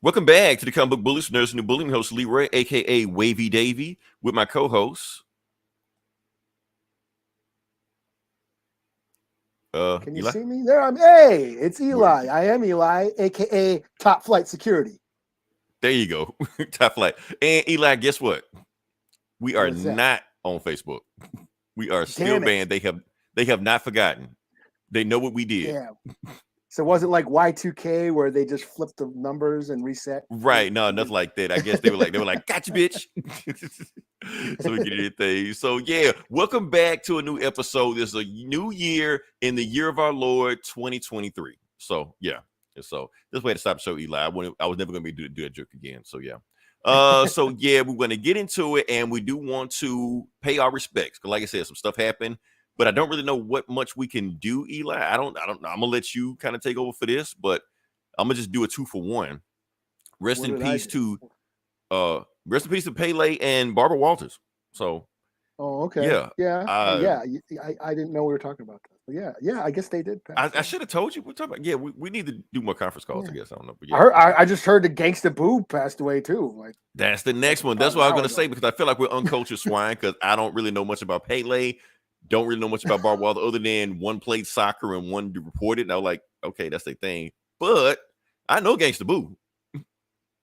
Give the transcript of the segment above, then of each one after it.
Welcome back to the Comic Book Bullies, Nerds New Bullying host Leroy, aka Wavy Davy, with my co-host. Can you Eli. see me there? Hey, it's Eli. I am Eli, aka Top Flight Security. There you go, Top Flight. And Eli, guess what? We are What's that? not on Facebook. We are still Damn it. banned. They have not forgotten. They know what we did. Damn. So was it like Y2K where they just flipped the numbers and reset? Right? No, nothing like that. I guess they were like, gotcha, bitch. So we get anything. So yeah, welcome back to a new episode. This is a new year in the year of our Lord 2023. So yeah. So this way to stop the show, Eli. I was never gonna be do a joke again. So yeah. So yeah, we're gonna get into it, and we do want to pay our respects. Because like I said, some stuff happened, but I don't really know what much we can do, Eli. I don't know. I'm gonna let you kind of take over for this, but I'm gonna just do a 2-for-1. Rest in peace to Pele and Barbara Walters. So Oh, okay. yeah. I didn't know we were talking about that. But yeah. I guess they did pass. I should have told you. We're talking about, we need to do more conference calls, I guess. I don't know. But I just heard the Gangsta Boo passed away too. Like that's the next one. That's what I was gonna say, because I feel like we're uncultured swine, because I don't really know much about Pele. Don't really know much about Barbara Walters other than one played soccer and one reported. And I was like, okay, that's their thing. But I know Gangsta Boo.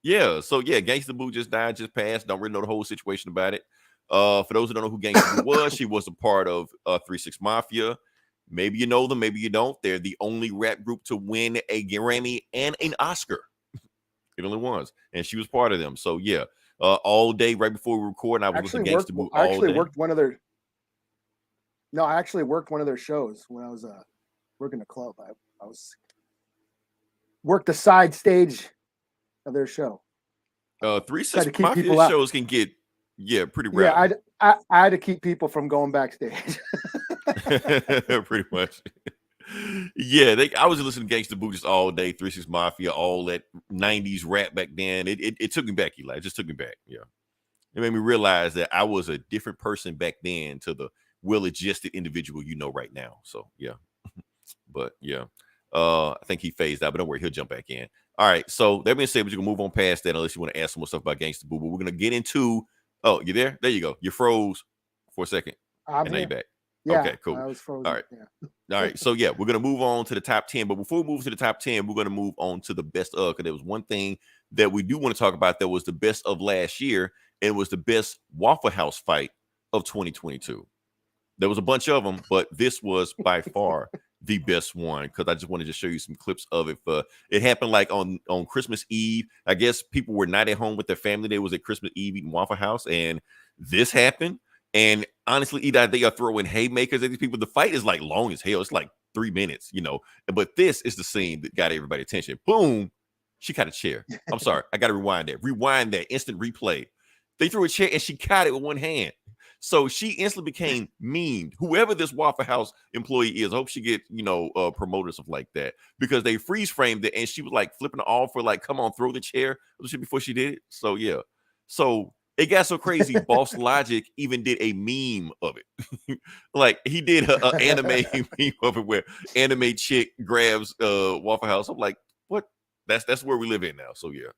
Yeah, so yeah, Gangsta Boo just died, just passed. Don't really know the whole situation about it. For those who don't know who Gangsta Boo was, she was a part of 3-6 Mafia. Maybe you know them, maybe you don't. They're the only rap group to win a Grammy and an Oscar. It only was, and she was part of them. So yeah, all day right before we record, I was listening to Gangsta Boo all day. I actually worked one of their shows when I was working the club. I was worked the side stage of their show. 3-6 Mafia shows can get pretty rowdy. Yeah, I had to keep people from going backstage. Pretty much. Yeah, I was listening to Gangsta Boo just all day. 3-6 Mafia, all that 90s rap back then. It took me back, Eli. It just took me back. Yeah, it made me realize that I was a different person back then to the well-adjusted individual you know right now. So yeah, but yeah, I think he phased out, but don't worry, he'll jump back in. All right, so that being said, we're gonna move on past that unless you want to ask some more stuff about Gangsta Boo. But we're gonna get into. Oh, you there? There you go. You froze for a second, and now you're back. Yeah, okay, cool. I was frozen. All right. Yeah. All right. So yeah, we're gonna move on to the top 10. But before we move to the top 10, we're gonna move on to the best of, because there was one thing that we do want to talk about that was the best of last year, and it was the best Waffle House fight of 2022. There was a bunch of them, but this was by far the best one, because I just wanted to show you some clips of it. It happened like on Christmas Eve. I guess people were not at home with their family. They was at Christmas Eve eating Waffle House, and this happened. And honestly, either they are throwing haymakers at these people. The fight is like long as hell. It's like 3 minutes, But this is the scene that got everybody's attention. Boom, she caught a chair. I'm sorry, I got to rewind that. Rewind that. Instant replay. They threw a chair and she caught it with one hand. So she instantly became memed. Whoever this Waffle House employee is, I hope she get promoted, stuff like that, because they freeze framed it and she was like flipping it off for like, come on, throw the chair before she did it. So yeah, so it got so crazy. Boss Logic even did a meme of it. Like he did an anime meme of it where anime chick grabs Waffle House. I'm like, what? That's where we live in now. So yeah.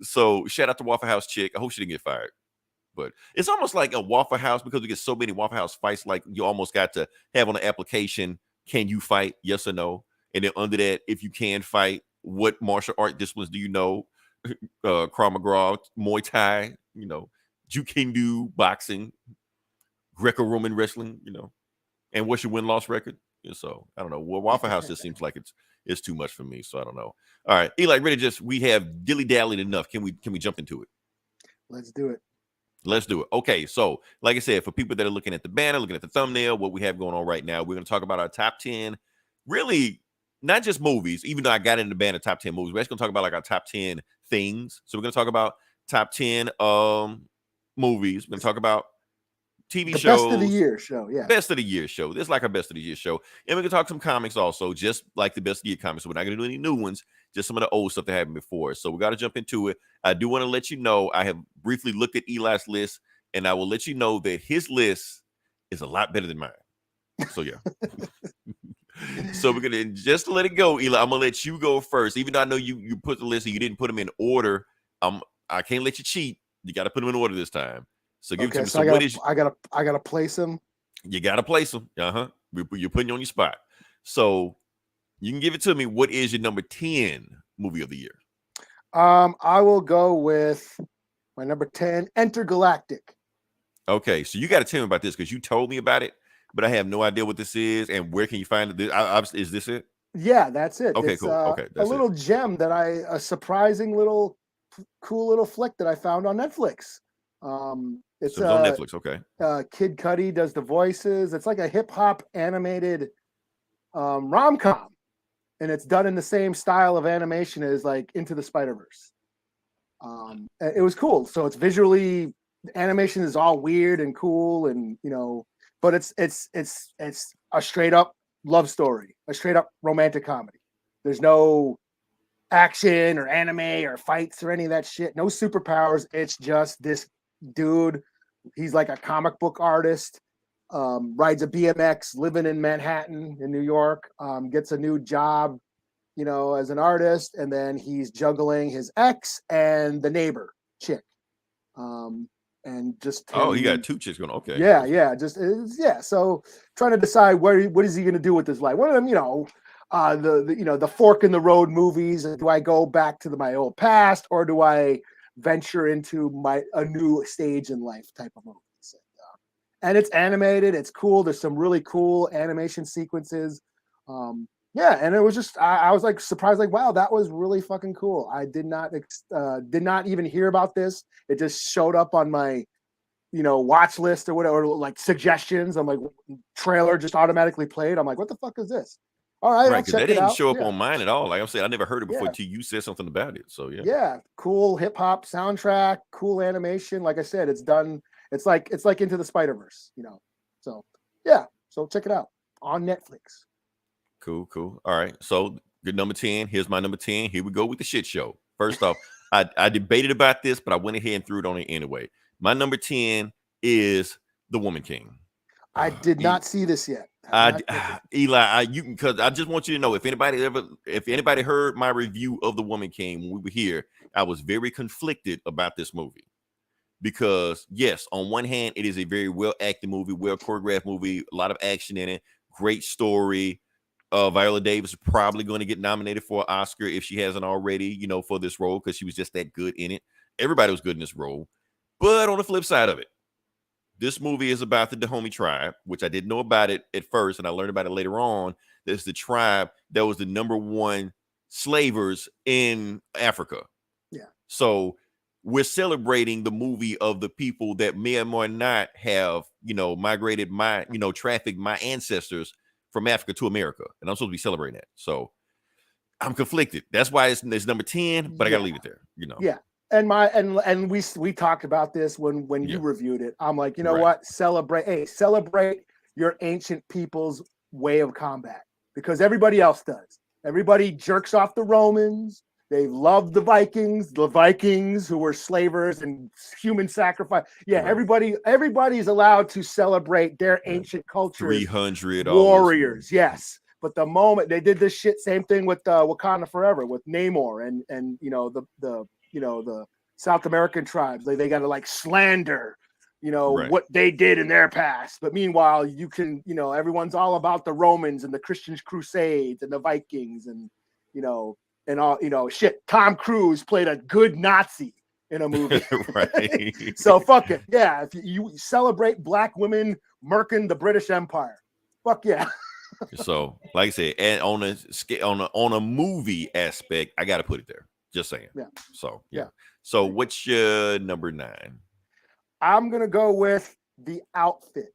So shout out to Waffle House chick. I hope she didn't get fired. But it's almost like a Waffle House, because we get so many Waffle House fights, like you almost got to have on the application, can you fight? Yes or no? And then under that, if you can fight, what martial art disciplines do you know? Krav Maga, Muay Thai, Jiu-Jitsu, boxing, Greco-Roman wrestling, and what's your win-loss record? So I don't know. Well, Waffle House just seems like it's too much for me. So I don't know. All right, Eli, really, we have dilly-dallied enough. Can we jump into it? Let's do it. Let's do it. Okay, so like I said, for people that are looking at the banner, looking at the thumbnail, what we have going on right now, we're going to talk about our top 10, really not just movies, even though I got in the banner top 10 movies. We're actually going to talk about like our top 10 things. So we're going to talk about top 10 movies. We're going to talk about TV shows. Best of the year show, yeah. Best of the year show. This is like our best of the year show. And we're going to talk some comics also, just like the best of the year comics. So we're not going to do any new ones, just some of the old stuff that happened before. So we got to jump into it. I do want to let you know, I have briefly looked at Eli's list, and I will let you know that his list is a lot better than mine. So yeah. So we're gonna just let it go, Eli. I'm gonna let you go first, even though I know you put the list and you didn't put them in order. I can't let you cheat. You got to put them in order this time. So give it to Okay, me. so So what is I gotta place him. you got to place them? You're putting you on your spot. So you can give it to me. What is your number 10 movie of the year? I will go with my number 10, Entergalactic. Okay, so you got to tell me about this because you told me about it, but I have no idea what this is and where can you find it. Is this it? Yeah, that's it. Okay, It's cool. Okay, a that's it. little gem a surprising little cool little flick that I found on Netflix. It's So it's on Netflix. Okay. Kid Cudi does the voices. It's like a hip hop animated rom-com, and it's done in the same style of animation as like Into the Spider-Verse. It was cool. So it's visually, animation is all weird and cool, and but it's a straight up love story, a straight up romantic comedy. There's no action or anime or fights or any of that shit. No superpowers. It's just this dude. He's like a comic book artist. Rides a BMX, living in Manhattan in New York. Gets a new job, as an artist, and then he's juggling his ex and the neighbor chick. And just Oh, he got 2 chicks going. Okay. Yeah. So trying to decide what is he going to do with his life. One of them, the fork in the road movies. Do I go back to my old past, or do I venture into a new stage in life type of movies? And it's animated. It's cool. There's some really cool animation sequences. And it was just I was like surprised, like, wow, that was really fucking cool. I did not even hear about this. It just showed up on my watch list or whatever, like suggestions. I'm like, trailer just automatically played. I'm like, what the fuck is this? All right, Right, because that didn't show up on mine at all. Like I said, I never heard it before until you said something about it. So yeah, cool hip hop soundtrack, cool animation. Like I said, it's done. It's like Into the Spider-Verse, So yeah, so check it out on Netflix. Cool. All right, so good number 10. Here's my number 10. Here we go with the shit show. First off, I debated about this, but I went ahead and threw it on it anyway. My number 10 is The Woman King. I did not see this yet. Eli, you can, because I just want you to know, if anybody heard my review of The Woman King when we were here, I was very conflicted about this movie. Because yes, on one hand, it is a very well acted movie, well choreographed movie, a lot of action in it, great story. Viola Davis is probably going to get nominated for an Oscar if she hasn't already, for this role, because she was just that good in it. Everybody was good in this role. But on the flip side of it, this movie is about the Dahomey tribe, which I didn't know about it at first, and I learned about it later on. There's the tribe that was the number one slavers in Africa. Yeah. So we're celebrating the movie of the people that may or may not have, migrated trafficked my ancestors from Africa to America. And I'm supposed to be celebrating that. So I'm conflicted. That's why it's number 10, but I gotta leave it there, Yeah. And we talked about this when you reviewed it. I'm like, what? Celebrate your ancient people's way of combat, because everybody else does. Everybody jerks off the Romans. They love the Vikings who were slavers and human sacrifice. Yeah, right. Everybody's allowed to celebrate their ancient culture. 300 warriors, yes. But the moment they did this shit, same thing with Wakanda Forever with Namor and the South American tribes. They got to like slander, right, what they did in their past. But meanwhile, you can, everyone's all about the Romans and the Christian Crusades and the Vikings and and all, shit. Tom Cruise played a good Nazi in a movie. Right. So fuck it. Yeah. If you celebrate black women murking the British Empire, fuck yeah. So, like I said, and on a movie aspect, I got to put it there. Just saying. Yeah. So, yeah. So, what's your number 9? I'm going to go with The Outfit.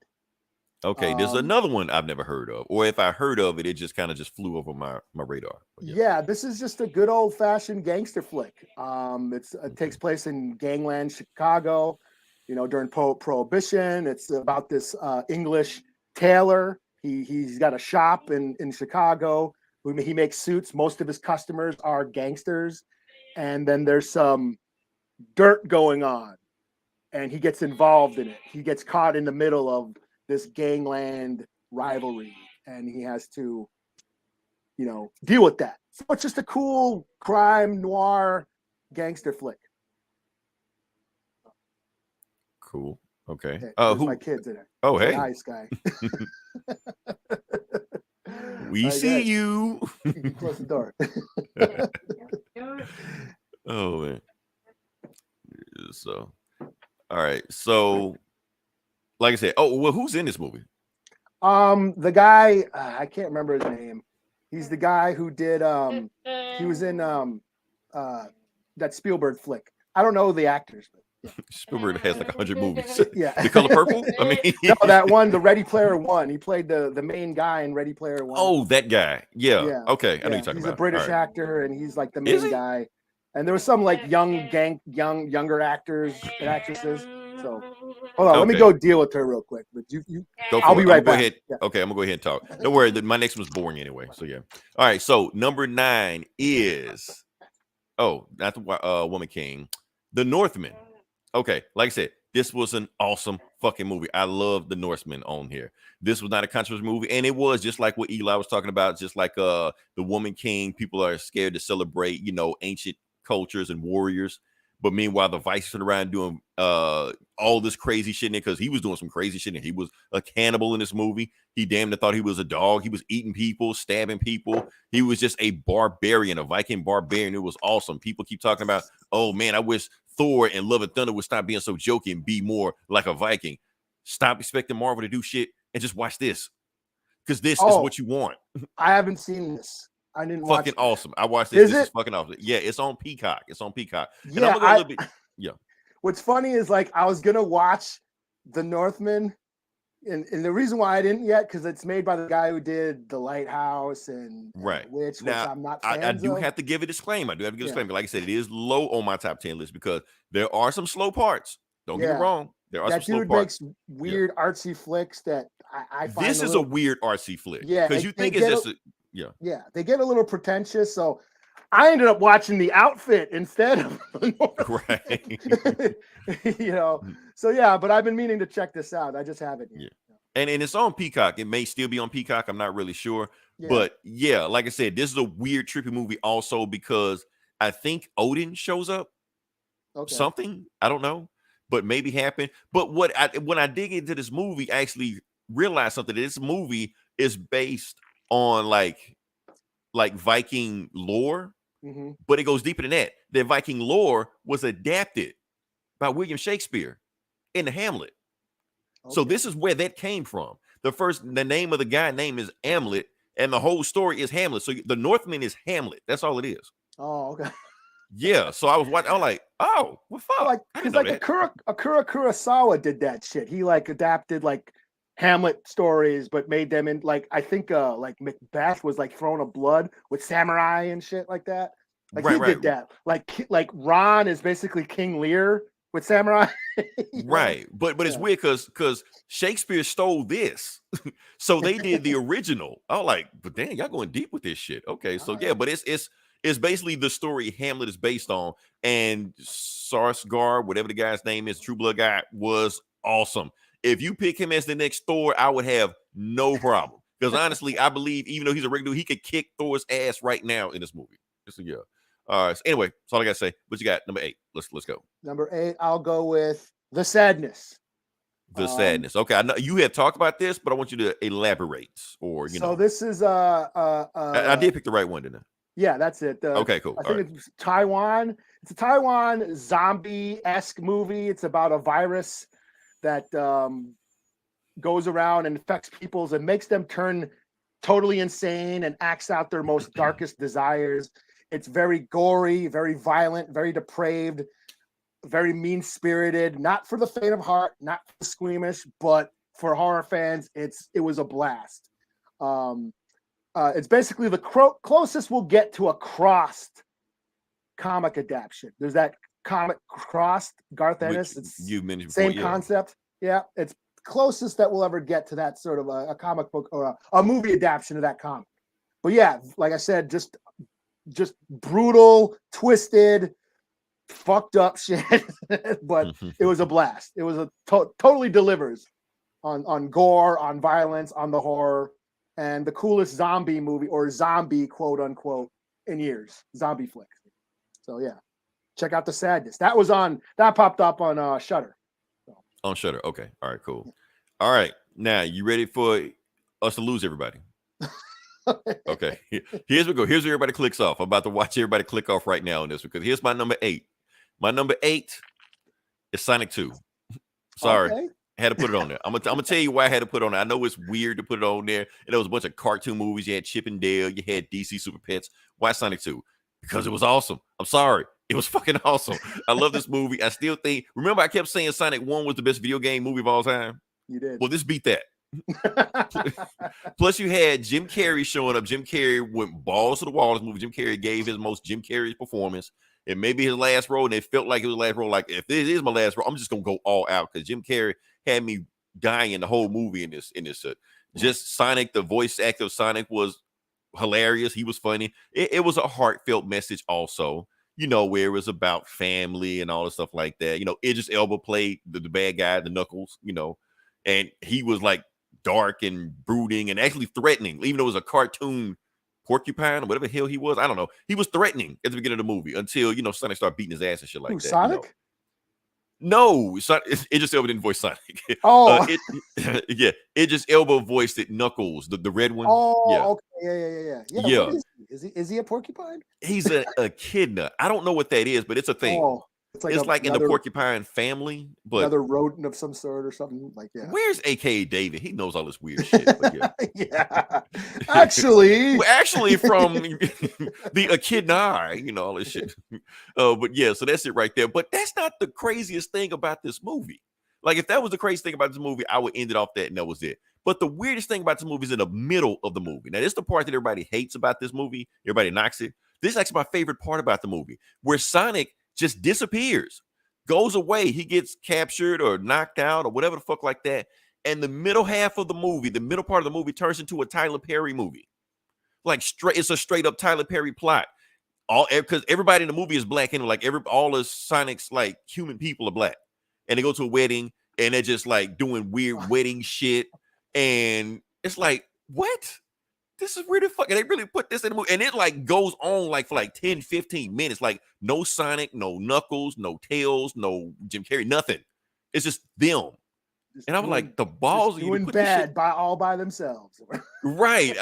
Okay, there's another one I've never heard of, or if I heard of it, it just kind of just flew over my radar. Yeah, this is just a good old fashioned gangster flick. It takes place in gangland Chicago, during Prohibition. It's about this English tailor. He's got a shop in Chicago. He makes suits. Most of his customers are gangsters, and then there's some dirt going on, and he gets involved in it. He gets caught in the middle of this gangland rivalry, and he has to deal with that. So it's just a cool crime noir gangster flick. Cool. Okay. There's Who? my kids in it. Oh, hey. Nice guy. We see you. You can close the door. Oh man. So, all right. So, like I said, who's in this movie? The guy, I can't remember his name. He's the guy who did he was in that Spielberg flick. I don't know the actors, but Spielberg has like 100 movies. Yeah. The Color Purple? I mean, no, that one, the Ready Player One. He played the main guy in Ready Player One. Oh, that guy. Yeah. Okay. I know you're talking he's about. a British actor, and he's like the main guy. And there was some like younger actors and actresses. So hold on, let me go deal with her real quick. But I'll be right back. Ahead. Yeah. Okay, I'm gonna go ahead and talk. Don't worry, my next one's boring anyway. So yeah. All right. So number 9 is not the Woman King, The Northman. Okay, like I said, this was an awesome fucking movie. I love The Northman on here. This was not a controversial movie, and it was just like what Eli was talking about, just like The Woman King. People are scared to celebrate, ancient cultures and warriors. But meanwhile, the Vikings are around doing all this crazy shit in it because he was doing some crazy shit. And he was a cannibal in this movie. He damn near thought he was a dog. He was eating people, stabbing people. He was just a barbarian, a Viking barbarian. It was awesome. People keep talking about, oh man, I wish Thor and Love and Thunder would stop being so jokey and be more like a Viking. Stop expecting Marvel to do shit and just watch this. Because this is what you want. I haven't seen this. I didn't watch it. Fucking awesome. I watched this. This is fucking awesome. Yeah, it's on Peacock. Yeah, What's funny is like I was gonna watch The Northman, and the reason why I didn't yet because it's made by the guy who did The Lighthouse and which I'm not. I do have to give a disclaimer. Like I said, it is low on my top 10 list because there are some slow parts. Don't get me wrong. There are some slow parts. That dude makes weird artsy flicks that I find. This is a weird artsy flick. Yeah, because you think it's just yeah, they get a little pretentious. So I ended up watching The Outfit instead of right. So yeah, but I've been meaning to check this out. I just haven't yet. Yeah. And it's on Peacock. It may still be on Peacock. I'm not really sure. Yeah. But yeah, like I said, this is a weird, trippy movie also because I think Odin shows up. Okay. Something. I don't know. But maybe happened. But when I dig into this movie, I actually realized something. This movie is based on like Viking lore, but it goes deeper than that. The Viking lore was adapted by William Shakespeare in the Hamlet. Okay. So this is where that came from. The name of the guy name is Hamlet, and the whole story is Hamlet. So the Northman is Hamlet. That's all it is. Oh, okay. Yeah. So I was watching. I'm like, oh, what fuck? Because Akira Kurosawa did that shit. He like adapted like Hamlet stories, but made them in like I think like Macbeth was like throwing of blood with samurai and shit like that. Like he did that. Like Ron is basically King Lear with samurai. Right, but it's weird because Shakespeare stole this, so they did the original. I was like, but damn, y'all going deep with this shit. Okay, so yeah, but it's basically the story Hamlet is based on, and Sarsgaard, whatever the guy's name is, True Blood guy, was awesome. If you pick him as the next Thor, I would have no problem. Because honestly, I believe even though he's a regular, he could kick Thor's ass right now in this movie. So yeah. All right. So anyway, that's all I gotta say. What you got? Number 8. Let's go. Number 8, I'll go with The Sadness. The Sadness. Okay, I know you have talked about this, but I want you to elaborate. Or So this is I did pick the right one, didn't I? Yeah, that's it. Okay, cool. I think it's Taiwan. It's a Taiwan zombie-esque movie. It's about a virus that goes around and affects people and makes them turn totally insane and acts out their most darkest desires. It's very gory, very violent, very depraved, very mean-spirited. Not for the faint of heart, not for the squeamish, but for horror fans, it was a blast. It's basically the closest we'll get to a Crossed comic adaptation. There's that comic Crossed, Garth Ennis. It's you mentioned before, same concept. Yeah, it's closest that we'll ever get to that sort of a comic book or a movie adaptation of that comic. But yeah, like I said, just brutal, twisted, fucked up shit. But it was a blast. It was a totally delivers on gore, on violence, on the horror. and the coolest zombie movie or zombie quote unquote in years. Zombie flick. So yeah, check out The Sadness. That popped up on Shudder. So. On Shudder. Okay. All right. Cool. All right. Now you ready for us to lose everybody? Okay. Here's what we go. Here's where everybody clicks off. I'm about to watch everybody click off right now on this because here's my number 8. My number 8 is Sonic 2. Sorry. Okay. I had to put it on there. I'm gonna tell you why I had to put it on there. I know it's weird to put it on there. And there was a bunch of cartoon movies. You had Chip and Dale. You had DC Super Pets. Why Sonic 2? Because it was awesome. I'm sorry. It was fucking awesome. I love this movie. I still think. Remember, I kept saying Sonic 1 was the best video game movie of all time. You did. Well, this beat that. Plus, you had Jim Carrey showing up. Jim Carrey went balls to the wall. This movie, Jim Carrey gave his most Jim Carrey performance. It may be his last role, and it felt like it was the last role. Like, if this is my last role, I'm just gonna go all out because Jim Carrey had me dying the whole movie in this. Just Sonic, the voice actor of Sonic was hilarious. He was funny. It was a heartfelt message, also. Where it was about family and all the stuff like that. Idris Elba played the bad guy, the Knuckles. And he was like dark and brooding and actually threatening, even though it was a cartoon porcupine or whatever the hell he was. I don't know. He was threatening at the beginning of the movie until Sonic started beating his ass and shit like that. Sonic? No, it just Elba didn't voice Sonic. Oh, Idris Elba voiced it. Knuckles, the red one. Oh, yeah. Okay, yeah. Is he a porcupine? He's a echidna. I don't know what that is, but it's a thing. Oh, it's like in the porcupine family, but another rodent of some sort or something like that. Where's AKA David? He knows all this weird shit. But yeah. Yeah, actually, from the echidna, all this shit. But yeah, so that's it right there. But that's not the craziest thing about this movie. Like, if that was the craziest thing about this movie, I would end it off that, and that was it. But the weirdest thing about this movie is in the middle of the movie. Now, this is the part that everybody hates about this movie. Everybody knocks it. This is actually my favorite part about the movie, where Sonic just disappears, goes away. He gets captured or knocked out or whatever the fuck like that. And the middle half of the movie, the middle part of the movie turns into a Tyler Perry movie. Like, it's a straight up Tyler Perry plot. Because everybody in the movie is black, and like all of Sonic's like human people are black. And they go to a wedding and they're just like doing weird wedding shit. And it's like, what? This is really fucking, they really put this in the movie. And it like goes on like for like 10, 15 minutes. Like, no Sonic, no Knuckles, no Tails, no Jim Carrey, nothing. It's just them. And I was like, the balls of you doing bad all by themselves. Right.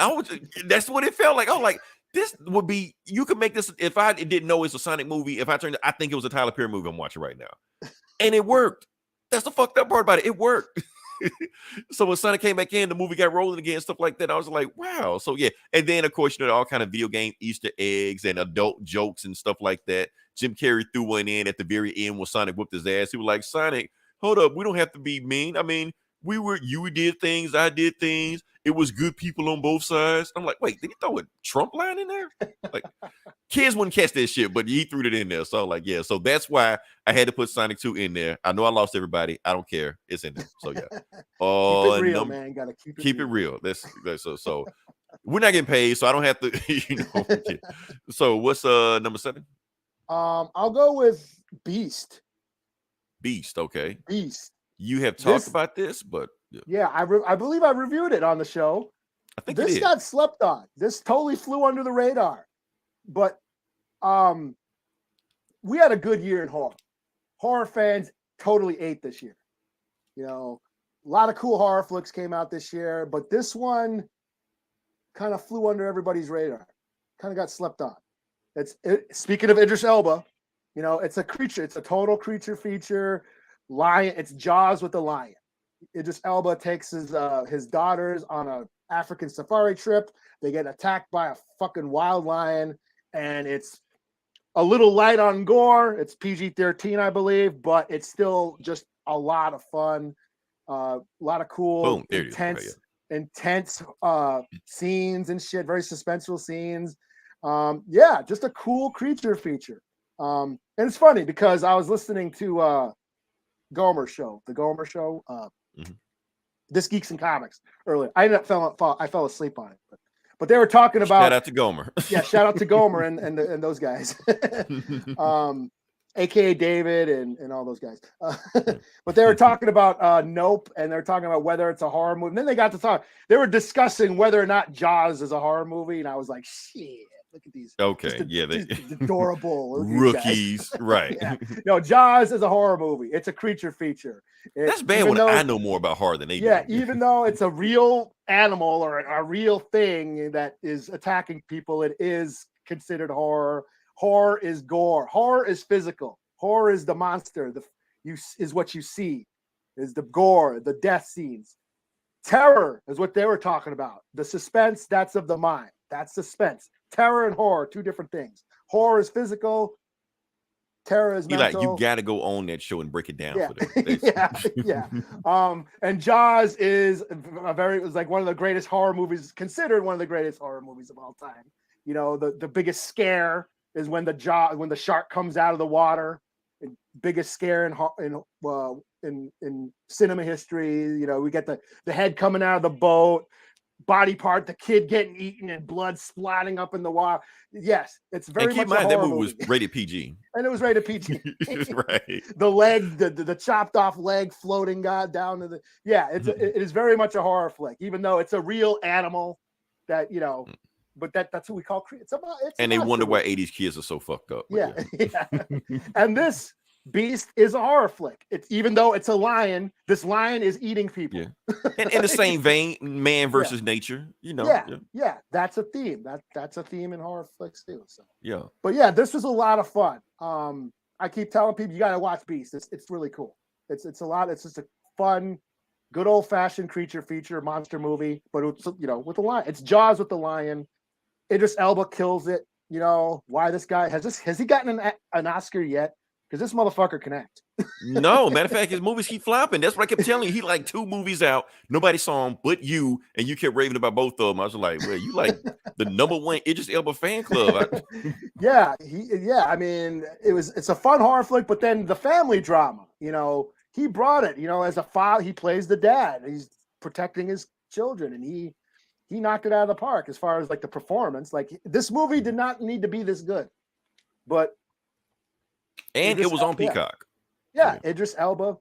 That's what it felt like. I was like, this would be, you could make this, if I didn't know it's a Sonic movie, I think it was a Tyler Perry movie I'm watching right now. And it worked. That's the fucked up part about it. It worked. So when Sonic came back in, the movie got rolling again, stuff like that. I was like, wow. So yeah. And then of course, all kind of video game Easter eggs and adult jokes and stuff like that. Jim Carrey threw one in at the very end when Sonic whooped his ass. He was like, Sonic, hold up. We don't have to be mean. I mean, you did things, I did things. It was good people on both sides. I'm like, wait, did he throw a Trump line in there? Like, kids wouldn't catch that shit, but he threw it in there. So like, yeah. So that's why I had to put Sonic 2 in there. I know I lost everybody. I don't care. It's in there. So yeah. Keep it real, man. Gotta keep it real. That's so we're not getting paid, so I don't have to, Yeah. So what's number 7? I'll go with Beast. Okay. Beast. You have talked about this, but yeah, I believe I reviewed it on the show. I think this got slept on. This totally flew under the radar. But we had a good year in horror. Horror fans totally ate this year. A lot of cool horror flicks came out this year, but this one kind of flew under everybody's radar. Kind of got slept on. Speaking of Idris Elba, it's a creature. It's a total creature feature. Lion. It's Jaws with the lion. Idris Elba takes his daughters on a African safari trip. They get attacked by a fucking wild lion, and it's a little light on gore. It's PG-13, I believe, but it's still just a lot of fun. A lot of cool, intense scenes and shit. Very suspenseful scenes. Yeah, just a cool creature feature. And it's funny because I was listening to the Gomer Show. This Geeks and Comics earlier. I fell asleep on it, but they were talking about, shout out to Gomer. Yeah, shout out to Gomer and those guys. aka David and all those guys. But they were talking about Nope, and they're talking about whether it's a horror movie. And then they got to talk. They were discussing whether or not Jaws is a horror movie, and I was like, shit. Look at these. Okay, Just adorable rookies, right? Yeah. No, Jaws is a horror movie. It's a creature feature. That's bad when I know more about horror than they do. Even though it's a real animal or a real thing that is attacking people, it is considered horror. Horror is gore. Horror is physical. Horror is the monster. Is what you see. Is the gore, the death scenes. Terror is what they were talking about. The suspense, that's of the mind. That's suspense. Terror and horror, two different things. Horror is physical. Terror is mental. You got to go on that show and break it down for them. And Jaws is like one of the greatest horror movies, considered one of the greatest horror movies of all time. You know, the biggest scare is when the shark comes out of the water. Biggest scare in cinema history. You know, we get the head coming out of the boat. Body part, the kid getting eaten and blood splatting up in the water. Yes, it's very much a horror that movie was rated PG. And it was rated PG. Right. The leg, the chopped off leg floating down to the it is very much a horror flick, even though it's a real animal that, you know, but that's what we call it's and they wonder why 80s kids are so fucked up. Yeah. And this Beast is a horror flick. It's even though it's a lion, this lion is eating people. Yeah. And in the same vein, man versus nature, you know. Yeah. That's a theme. That's a theme in horror flicks too. So but this was a lot of fun. I keep telling people you gotta watch Beast. It's really cool. It's a lot, it's just a fun, good old-fashioned creature feature monster movie, but it's, you know, with the lion. It's Jaws with the lion. Idris Elba kills it. You know, why this guy has he gotten an Oscar yet? Because this motherfucker can act. No, matter of fact, his movies keep flopping. That's what I kept telling you. He like 2 movies out. Nobody saw him but you, and you kept raving about both of them. I was like, well, you like the #1 Idris Elba fan club. I mean, it's a fun horror flick, but then the family drama, you know, he brought it, you know, as a father. He plays the dad. He's protecting his children, and he knocked it out of the park as far as like the performance. Like, this movie did not need to be this good, but and it was on Peacock. Idris Elba,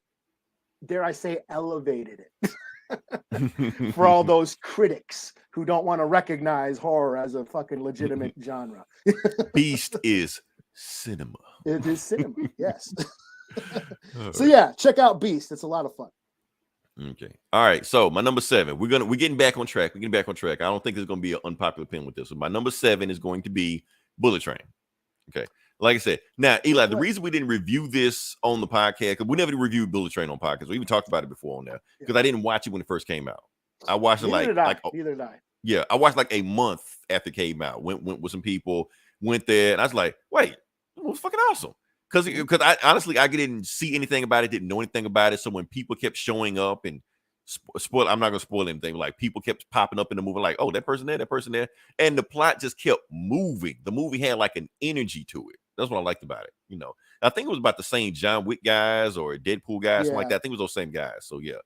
dare I say, elevated it for all those critics who don't want to recognize horror as a fucking legitimate genre. Beast is cinema. It is cinema, yes. So check out Beast. It's a lot of fun. Okay. All right. So my number 7, we're getting back on track. I don't think there's going to be an unpopular opinion with this. So my number 7 is going to be Bullet Train. Okay. Like I said, now, Eli, the reason we didn't review this on the podcast, because we never reviewed Bullet Train on podcast. We even talked about it before on there, because I didn't watch it when it first came out. I watched it neither did I. Yeah, I watched like a month after it came out. Went with some people, went there, and I was like, wait, it was fucking awesome. Because I honestly, didn't see anything about it, didn't know anything about it. So when people kept showing up and I'm not gonna spoil anything. Like, people kept popping up in the movie, like, oh, that person there, and the plot just kept moving. The movie had like an energy to it. That's what I liked about it. You know, I think it was about the same John Wick guys or Deadpool guys, something like that. I think it was those same guys. So yeah,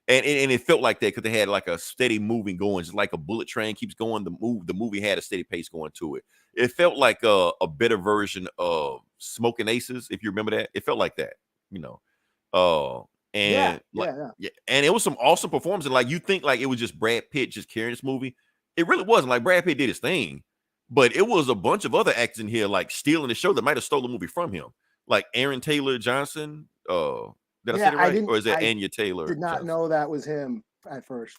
and it felt like that because they had like a steady moving going, just like a bullet train keeps going. The movie had a steady pace going to it. It felt like a better version of Smoking Aces, if you remember that. It felt like that, you know. And and it was some awesome performances. Like, you think like it was just Brad Pitt just carrying this movie. It really wasn't. Like, Brad Pitt did his thing, but it was a bunch of other actors in here like stealing the show that might have stolen the movie from him. Like Aaron Taylor Johnson. Did I say it right? Or is that Anya Taylor? Did not know that was him at first.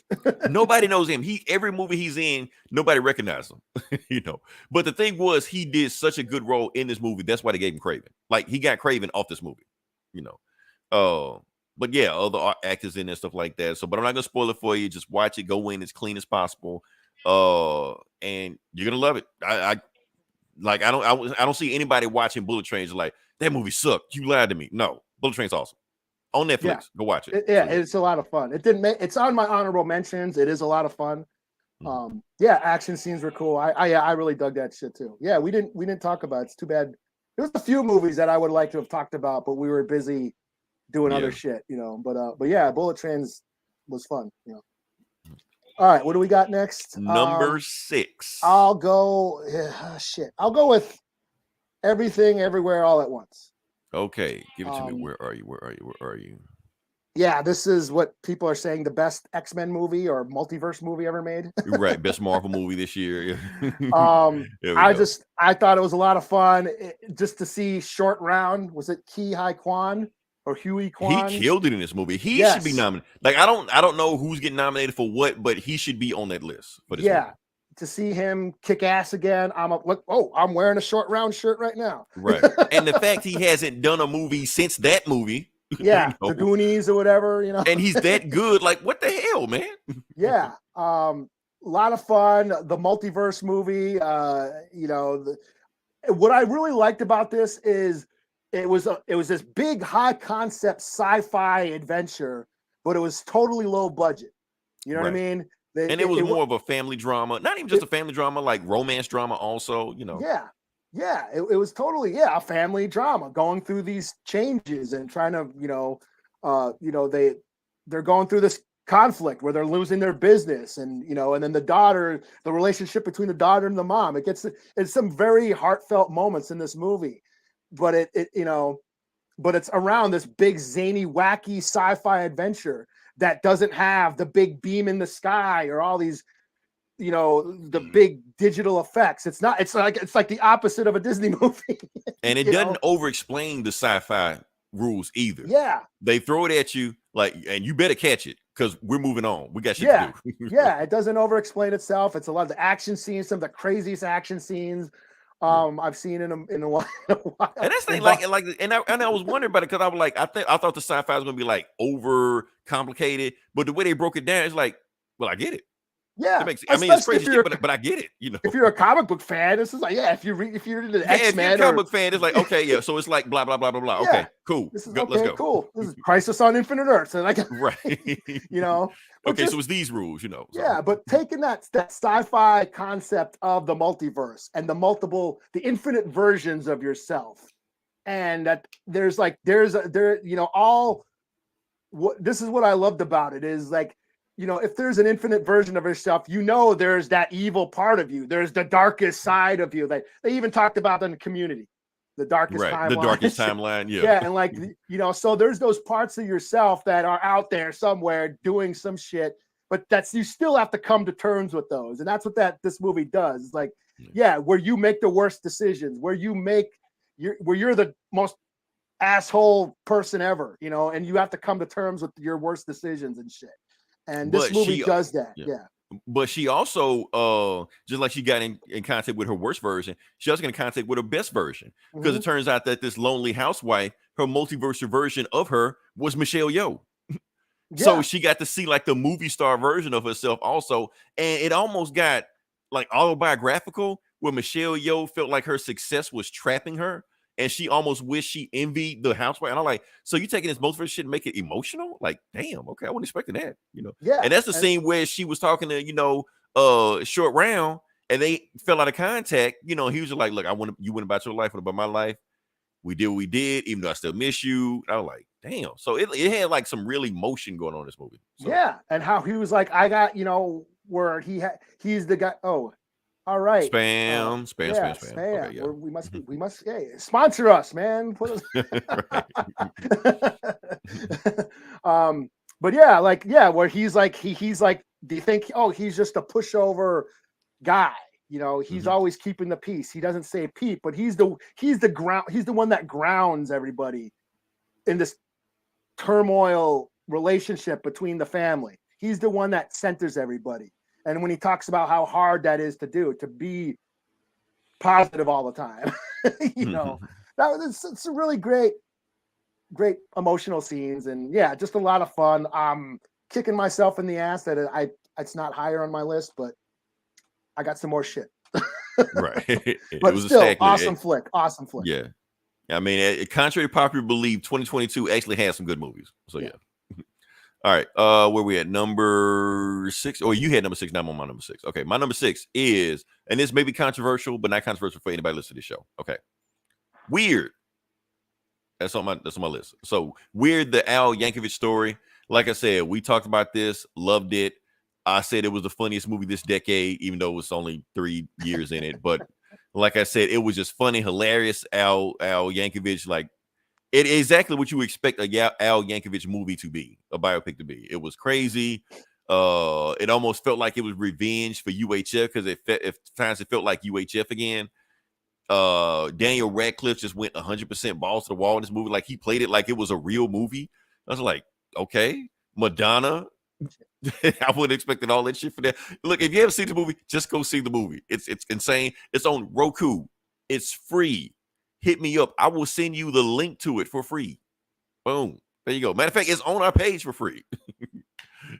Nobody knows him. Every movie he's in, nobody recognizes him. You know. But the thing was, he did such a good role in this movie. That's why they gave him Craven. Like, he got Craven off this movie. You know. But yeah, other actors in and stuff like that. So, but I'm not gonna spoil it for you. Just watch it. Go in as clean as possible. And you're gonna love it. I don't see anybody watching Bullet Trains like, that movie sucked. You lied to me. No, Bullet Train's awesome. On Netflix. Yeah. Go watch it. It's a lot of fun. It's on my honorable mentions. It is a lot of fun. Action scenes were cool. I really dug that shit too. Yeah, we didn't talk about it. It's too bad. There's a few movies that I would like to have talked about, but we were busy doing other shit, you know. But yeah, Bullet Trains was fun, you know. All right, what do we got next? Number 6. I'll go. I'll go with Everything Everywhere All at Once. Okay, give it to me. Um, Where are you? Where are you? Where are you? yeah, this is what people are saying the best X-Men movie or multiverse movie ever made. You're right. Best Marvel movie this year. There we I go. thought it was a lot of fun just to see Short Round. Was it Ki Hai Kwan or Huey He Kwan? killed it in this movie. He should be Yes. nominated. Like I don't know who's getting nominated for what, but he should be on that list for this Yeah. movie. To see him kick ass again. I'm wearing a Short Round shirt right now. Right. And the fact he hasn't done a movie since that movie, Yeah, the Goonies or whatever, and he's that good. Like, what the hell, man? Yeah. A lot of fun. The multiverse movie, what I really liked about this is it was this big high concept sci-fi adventure, but it was totally low budget. You know what I mean? And it was more of a family drama, not even just a family drama, like romance drama also, Yeah. Yeah, it was totally a family drama going through these changes and trying to, they're going through this conflict where they're losing their business and and then the relationship between the daughter and the mom. It's some very heartfelt moments in this movie, but but it's around this big zany wacky sci-fi adventure that doesn't have the big beam in the sky or all these the big digital effects. It's like the opposite of a Disney movie. And it doesn't over explain the sci-fi rules either. Yeah, they throw it at you like, and you better catch it because we're moving on. We got shit to do. Yeah, it doesn't over explain itself. It's a lot of the action scenes, some of the craziest action scenes I've seen in a while. And that's the thing, and I was wondering about it because I was like, I thought the sci-fi was gonna be like over complicated, but the way they broke it down, it's like, well, I get it. Yeah, I mean, it's crazy shit, but I get it. If you're a comic book fan, this is like, if you're into the X-Men, if you're a comic book fan, it's like, okay, yeah. So it's like blah blah blah blah blah. Yeah, okay, cool. This is let's go. Cool. This is Crisis on Infinite Earths, and like, right. Okay, so it's these rules, So. Yeah, but taking that sci-fi concept of the multiverse and the infinite versions of yourself, and that this is what I loved about it is like. If there's an infinite version of yourself, there's that evil part of you. There's the darkest side of you. They even talked about in the Community, the darkest timeline. The darkest timeline, yeah. Yeah, and like, so there's those parts of yourself that are out there somewhere doing some shit, but you still have to come to terms with those. And that's what this movie does. It's like, where you make the worst decisions, where you're the most asshole person ever, and you have to come to terms with your worst decisions and shit. And this movie does that. Yeah. But she also, just like she got in contact with her worst version, she also got in contact with her best version. Because it turns out that this lonely housewife, her multiverse version of her was Michelle Yeoh. So she got to see like the movie star version of herself also. And it almost got like autobiographical where Michelle Yeoh felt like her success was trapping her. And she almost wished she envied the housewife. And I'm like, so you taking this multiverse shit and make it emotional? Like, damn, okay, I wasn't expecting that, Yeah. And that's the scene where she was talking to, Short Round, and they fell out of contact. He was just like, look, you went about your life, what about my life? We did what we did, even though I still miss you. And I was like, damn. So it had like some real emotion going on in this movie. So. Yeah. And how he was like, I got, where he's the guy. Oh, all right. Spam. Okay, yeah. We must sponsor us, man. Put us but where he's like, he's like, do you think, he's just a pushover guy? He's always keeping the peace. He doesn't say peep, but he's the one that grounds everybody in this turmoil relationship between the family. He's the one that centers everybody. And when he talks about how hard that is to do, to be positive all the time, it's a really great emotional scenes. And just a lot of fun. I'm kicking myself in the ass that it's not higher on my list, but I got some more shit. Right. But it was still awesome flick. Yeah. I mean, contrary to popular belief, 2022 actually has some good movies. So yeah. All right, where we at? Number 6. Or you had number 6, now I'm on my number 6. Okay, my number 6 is, and this may be controversial, but not controversial for anybody listening to this show. Okay, Weird. That's on my list. So Weird, the Al Yankovic story. Like I said, we talked about this, loved it. I said it was the funniest movie this decade, even though it was only 3 years in it. But like I said, it was just funny, hilarious. Al Yankovic, like, It exactly what you expect a Al Yankovic movie to be, a biopic to be. It was crazy. It almost felt like it was revenge for UHF because at times it felt like UHF again. Daniel Radcliffe just went 100% balls to the wall in this movie. Like he played it like it was a real movie. I was like, okay, Madonna. I wouldn't expected all that shit for that. Look, if you haven't seen the movie, just go see the movie. It's insane. It's on Roku. It's free. Hit me up. I will send you the link to it for free. Boom. There you go. Matter of fact, it's on our page for free.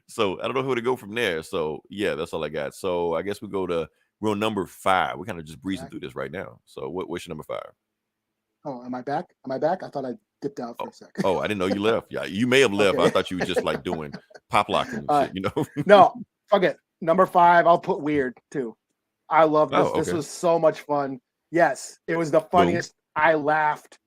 So I don't know who to go from there. So yeah, that's all I got. So I guess we're on number 5. We're kind of just breezing through this right now. So what's your number 5? Oh, am I back? I thought I dipped out for a second. Oh, I didn't know you left. Yeah, you may have left. Okay. I thought you were just like doing pop locking and shit, No, fuck it. Number 5, I'll put weird too. I love this. Okay. This was so much fun. Yes, it was the funniest. Boom. I laughed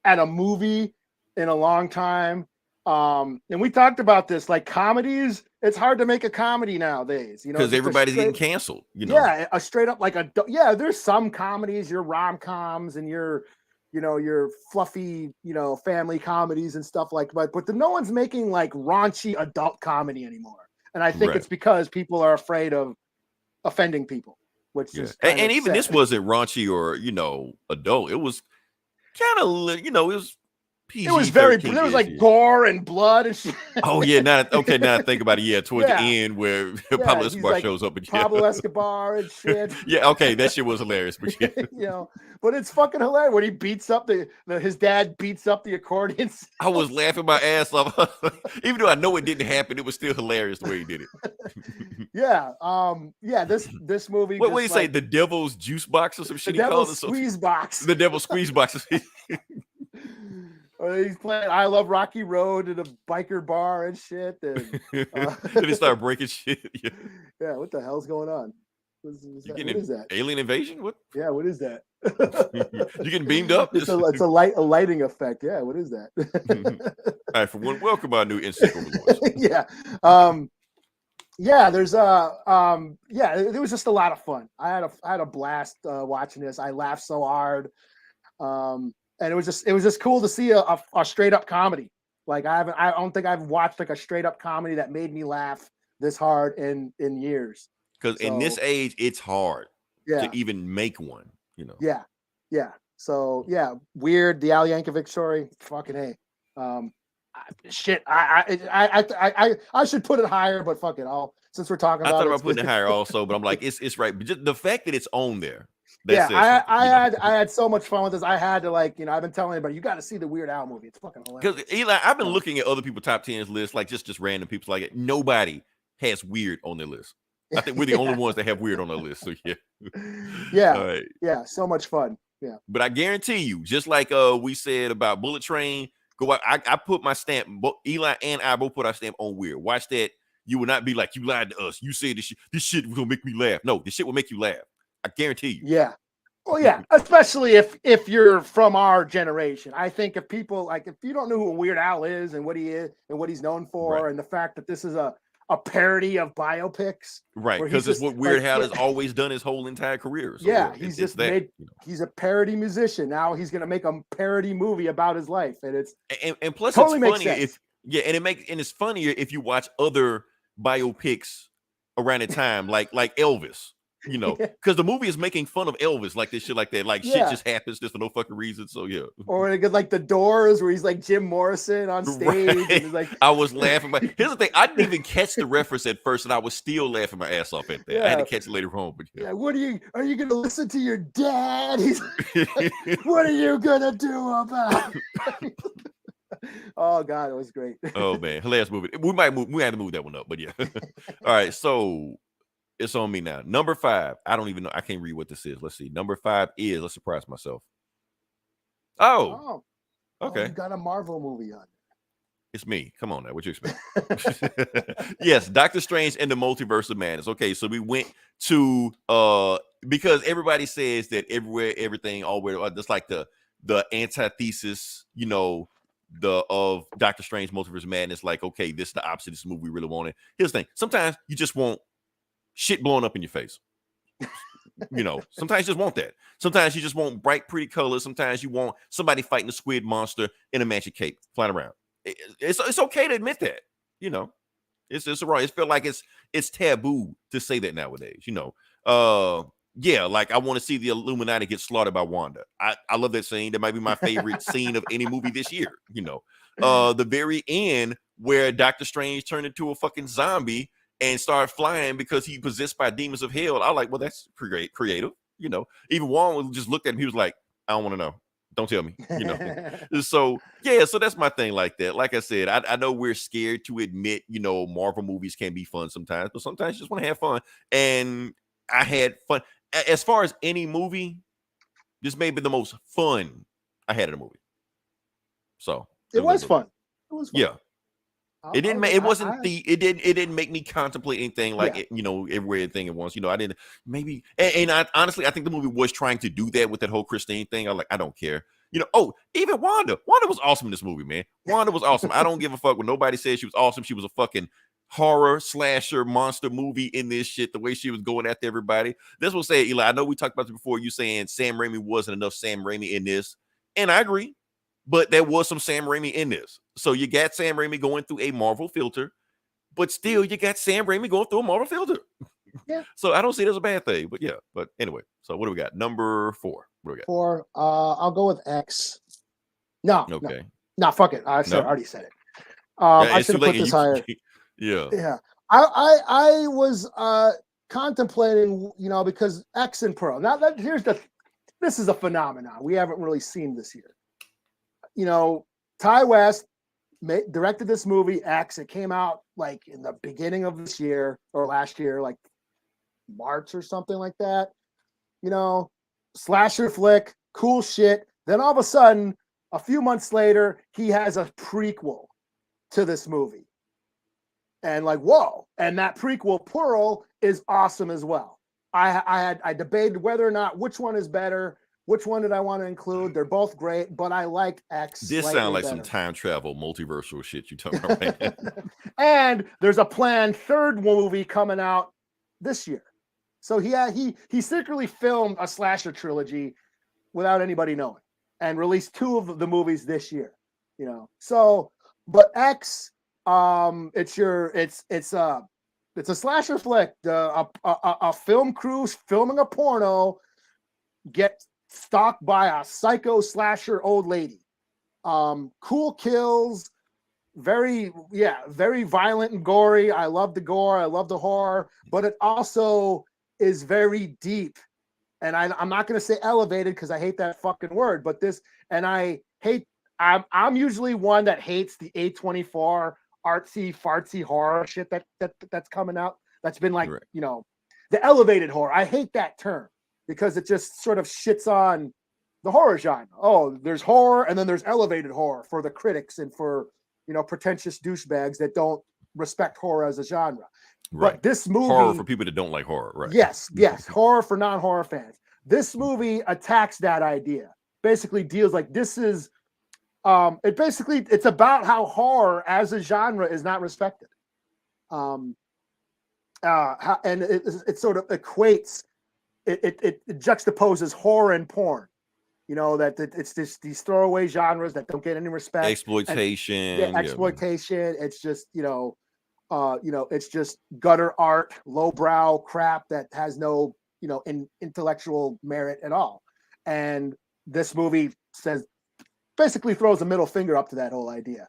at a movie in a long time. And we talked about this, like comedies. It's hard to make a comedy nowadays, because everybody's getting canceled. Yeah, a straight up there's some comedies, your rom-coms and your fluffy, family comedies and stuff like that. But no one's making like raunchy adult comedy anymore. And I think it's because people are afraid of offending people, which is and even sad. This wasn't raunchy or adult. It was kind of it was PG. It was there was like gore and blood and shit. Oh yeah, now I think about it. Yeah, towards the end where Pablo Escobar shows up again. Pablo Escobar and shit. Yeah, okay, that shit was hilarious. But but it's fucking hilarious when he beats up his dad beats up the accordion. I was laughing my ass off, even though I know it didn't happen. It was still hilarious the way he did it. This movie. What do you say? The devil's juice box or some shit? The devil's squeeze box. The devil's squeeze box. He's playing I Love Rocky Road at a biker bar and shit. And, then he started breaking shit. Yeah, what the hell's going on? What is that? Alien invasion? What? Yeah, what is that? You getting beamed up? It's a lighting effect. Yeah, what is that? All right, for one, welcome our new insect overlords. Yeah. It was just a lot of fun. I had a blast watching this. I laughed so hard. And it was just cool to see a straight up comedy. Like I don't think I've watched like a straight up comedy that made me laugh this hard in years. Because in this age, it's hard to even make one. Yeah. So weird. The Al Yankovic story. Fucking A. I should put it higher, but fuck it. Since we're talking about I thought about putting it higher also, but I'm like, it's right. But just the fact that it's on there. I had so much fun with this. I had to I've been telling everybody, you got to see the Weird Al movie. It's fucking hilarious. Because Eli, I've been looking at other people's top 10s lists, like just random people like it. Nobody has weird on their list. I think we're the only ones that have weird on their list. So so much fun. Yeah. But I guarantee you, just like we said about Bullet Train, go out. I put my stamp. Eli and I both put our stamp on weird. Watch that. You will not be like, you lied to us. You said this shit was gonna make me laugh. No, this shit will make you laugh. I guarantee you. Yeah. Well, yeah, especially if you're from our generation. I think if people if you don't know who Weird Al is and what he is and what he's known for, and the fact that this is a parody of biopics, right? Because it's what Weird Al has always done his whole entire career. So he's just he's a parody musician. Now he's gonna make a parody movie about his life, and it's and plus totally it's funnier it's funnier if you watch other biopics around the time, like Elvis. Because the movie is making fun of Elvis, like this shit like that. Like shit just happens just for no fucking reason. So yeah. Or like The Doors, where he's like Jim Morrison on stage. Right. And he's like, I was laughing. Here's the thing: I didn't even catch the reference at first, and I was still laughing my ass off at that. I had to catch it later on. But what are you going to listen to your dad? He's like, what are you gonna do about? Oh God, it was great. Oh man, hilarious movie. We had to move that one up, but yeah. All right, so. It's on me now. Number 5. I don't even know. I can't read what this is. Let's see. Number 5 is. Let's surprise myself. Oh. Okay. You got a Marvel movie on. It's me. Come on now. What you expect? Yes, Doctor Strange and the Multiverse of Madness. Okay, so we went to because everybody says that everywhere, everything, always just like the antithesis, of Doctor Strange Multiverse of Madness. Like, okay, this is the opposite. This is the movie we really wanted. Here's the thing. Sometimes you just want shit blowing up in your face. Sometimes you just want that. Sometimes you just want bright, pretty colors. Sometimes you want somebody fighting a squid monster in a magic cape flying around. It's okay to admit that. It's wrong. It feel like it's taboo to say that nowadays. Yeah, like I want to see the Illuminati get slaughtered by Wanda. I love that scene. That might be my favorite scene of any movie this year. The very end where Doctor Strange turned into a fucking zombie and started flying because he possessed by demons of hell. I like, well, that's creative. Even Juan just looked at him. He was like, I don't want to know. Don't tell me. So yeah, so that's my thing like that. Like I said, I know we're scared to admit, Marvel movies can be fun sometimes, but sometimes you just want to have fun. And I had fun. As far as any movie, this may be the most fun I had in a movie. So it was fun. It was fun. Yeah. It didn't make me contemplate anything like everything at once. I didn't maybe and honestly I think the movie was trying to do that with that whole Christine thing. I don't care. Even Wanda was awesome in this movie, man. Wanda was awesome. I don't give a fuck when nobody said she was awesome. She was a fucking horror slasher monster movie in this shit. The way she was going after everybody. This will say, Eli, I know we talked about this before. You saying Sam Raimi wasn't enough Sam Raimi in this, and I agree. But there was some Sam Raimi in this. So you got Sam Raimi going through a Marvel filter, but still you got Sam Raimi going through a Marvel filter. Yeah. So I don't see it as a bad thing, but yeah. But anyway, so what do we got? Number 4. What do we got? 4. I'll go with X. No. Okay. No, fuck it. I already said it. I should have put this higher. Yeah. Yeah. I was contemplating, because X and Pearl. Now this is a phenomenon we haven't really seen this year. Ty West directed this movie X. It came out like in the beginning of this year or last year, like March or something like that. Slasher flick, cool shit. Then all of a sudden, a few months later, he has a prequel to this movie. And like, whoa. And that prequel, Pearl, is awesome as well. I debated whether or not which one is better. Which one did I want to include? They're both great, but I like X. This sounds like some time travel, multiversal shit you talking about right now. And there's a planned third movie coming out this year. So he secretly filmed a slasher trilogy without anybody knowing and released 2 of the movies this year. So, but X, it's a slasher flick. A film crew filming a porno get stalked by a psycho slasher old lady. Cool kills, very violent and gory. I love the gore, I love the horror, but it also is very deep. And I'm not going to say elevated because I hate that fucking word, but I'm usually one that hates the A24 artsy fartsy horror shit that's coming out. That's been like, the elevated horror. I hate that term, because it just sort of shits on the horror genre. Oh, there's horror and then there's elevated horror for the critics and for, pretentious douchebags that don't respect horror as a genre. Right. But this movie... Horror for people that don't like horror, right? Yes. Horror for non-horror fans. This movie attacks that idea. Basically deals like this is... it's about how horror as a genre is not respected. And it sort of equates... It juxtaposes horror and porn, that it's just these throwaway genres that don't get any respect. Exploitation. Exploitation. It's just, it's just gutter art, lowbrow crap that has no, intellectual merit at all. And this movie basically throws a middle finger up to that whole idea.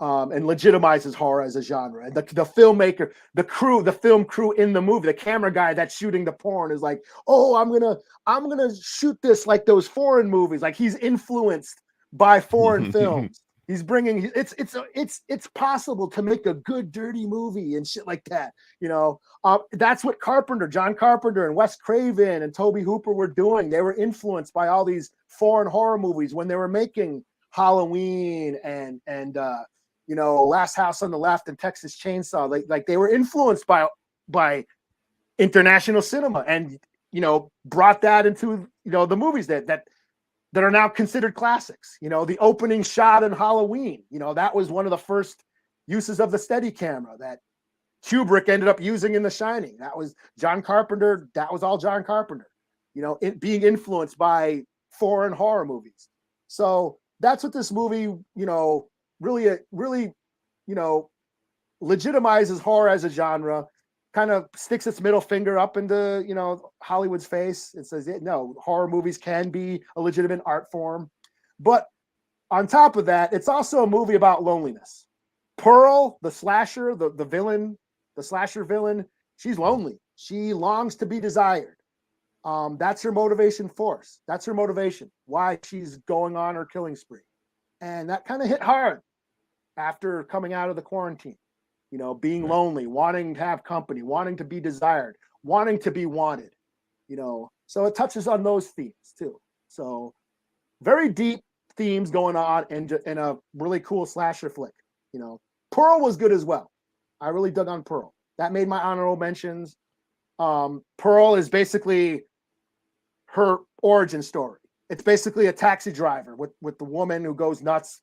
And legitimizes horror as a genre. And the filmmaker, the film crew in the movie, the camera guy that's shooting the porn is like, oh, I'm gonna shoot this like those foreign movies. Like he's influenced by foreign films. He's bringing it's possible to make a good dirty movie and shit like that. That's what John Carpenter and Wes Craven and Tobe Hooper were doing. They were influenced by all these foreign horror movies when they were making Halloween and Last House on the Left and Texas Chainsaw. Like they were influenced by international cinema and brought that into the movies that are now considered classics. The opening shot in Halloween, that was one of the first uses of the steady camera that Kubrick ended up using in The Shining. That was John Carpenter. That was all John Carpenter. it being influenced by foreign horror movies. So that's what this movie, really, legitimizes horror as a genre, kind of sticks its middle finger up into, Hollywood's face. It says, no, horror movies can be a legitimate art form. But on top of that, it's also a movie about loneliness. Pearl, the slasher, the villain, the slasher villain, she's lonely. She longs to be desired. That's her motivation force. That's her motivation, why she's going on her killing spree. And that kind of hit hard after coming out of the quarantine, being lonely, wanting to have company, wanting to be desired, wanting to be wanted, so it touches on those themes too. So very deep themes going on in a really cool slasher flick. Pearl was good as well. I really dug on Pearl. That made my honorable mentions. Pearl is basically her origin story. It's basically a taxi driver with the woman who goes nuts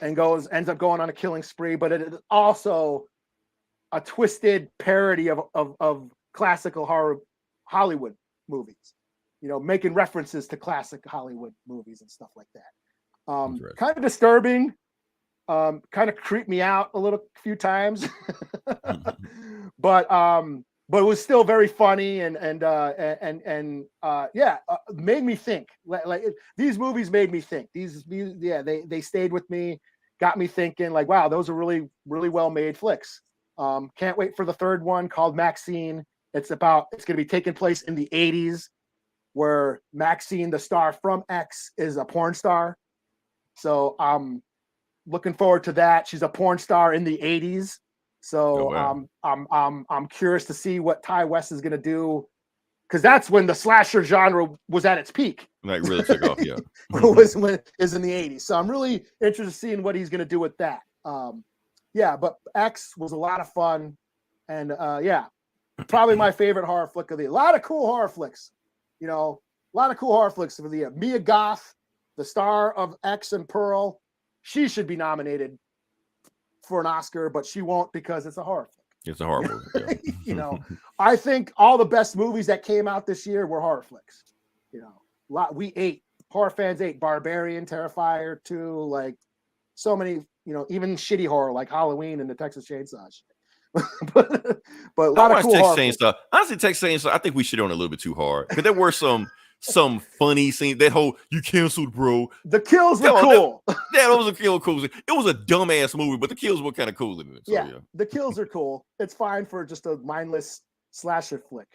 and ends up going on a killing spree, but it is also a twisted parody of classical horror Hollywood movies, making references to classic Hollywood movies and stuff like that. Kind of disturbing, kind of creeped me out a few times, but it was still very funny and made me think. These movies made me think. They stayed with me, got me thinking. Like, wow, those are really, really well made flicks. Can't wait for the third one called Maxine. It's going to be taking place in the 80s, where Maxine, the star from X, is a porn star. So I'm looking forward to that. She's a porn star in the 80s. So I'm curious to see what Ty West is going to do, because that's when the slasher genre was at its peak. Like really took off, yeah. Was when it is in the 80s. So I'm really interested in seeing what he's going to do with that. But X was a lot of fun, and probably my favorite horror flick of the year. A lot of cool horror flicks, a lot of cool horror flicks of the year. Mia Goth, the star of X and Pearl, she should be nominated for an Oscar, but she won't because it's a horror flick. It's a horror movie. Yeah. I think all the best movies that came out this year were horror flicks. Horror fans ate Barbarian, Terrifier 2, like so many, even shitty horror like Halloween and the Texas Chainsaw shit. but a lot of cool horror Chainsaw. Honestly, Texas Chainsaw, I think we shit on it a little bit too hard, because there were some funny scenes. That whole "you canceled, bro." The kills were cool. That was a kill cool. It was a dumbass movie, but the kills were kind of cool in it. So, yeah, the kills are cool. It's fine for just a mindless slasher flick.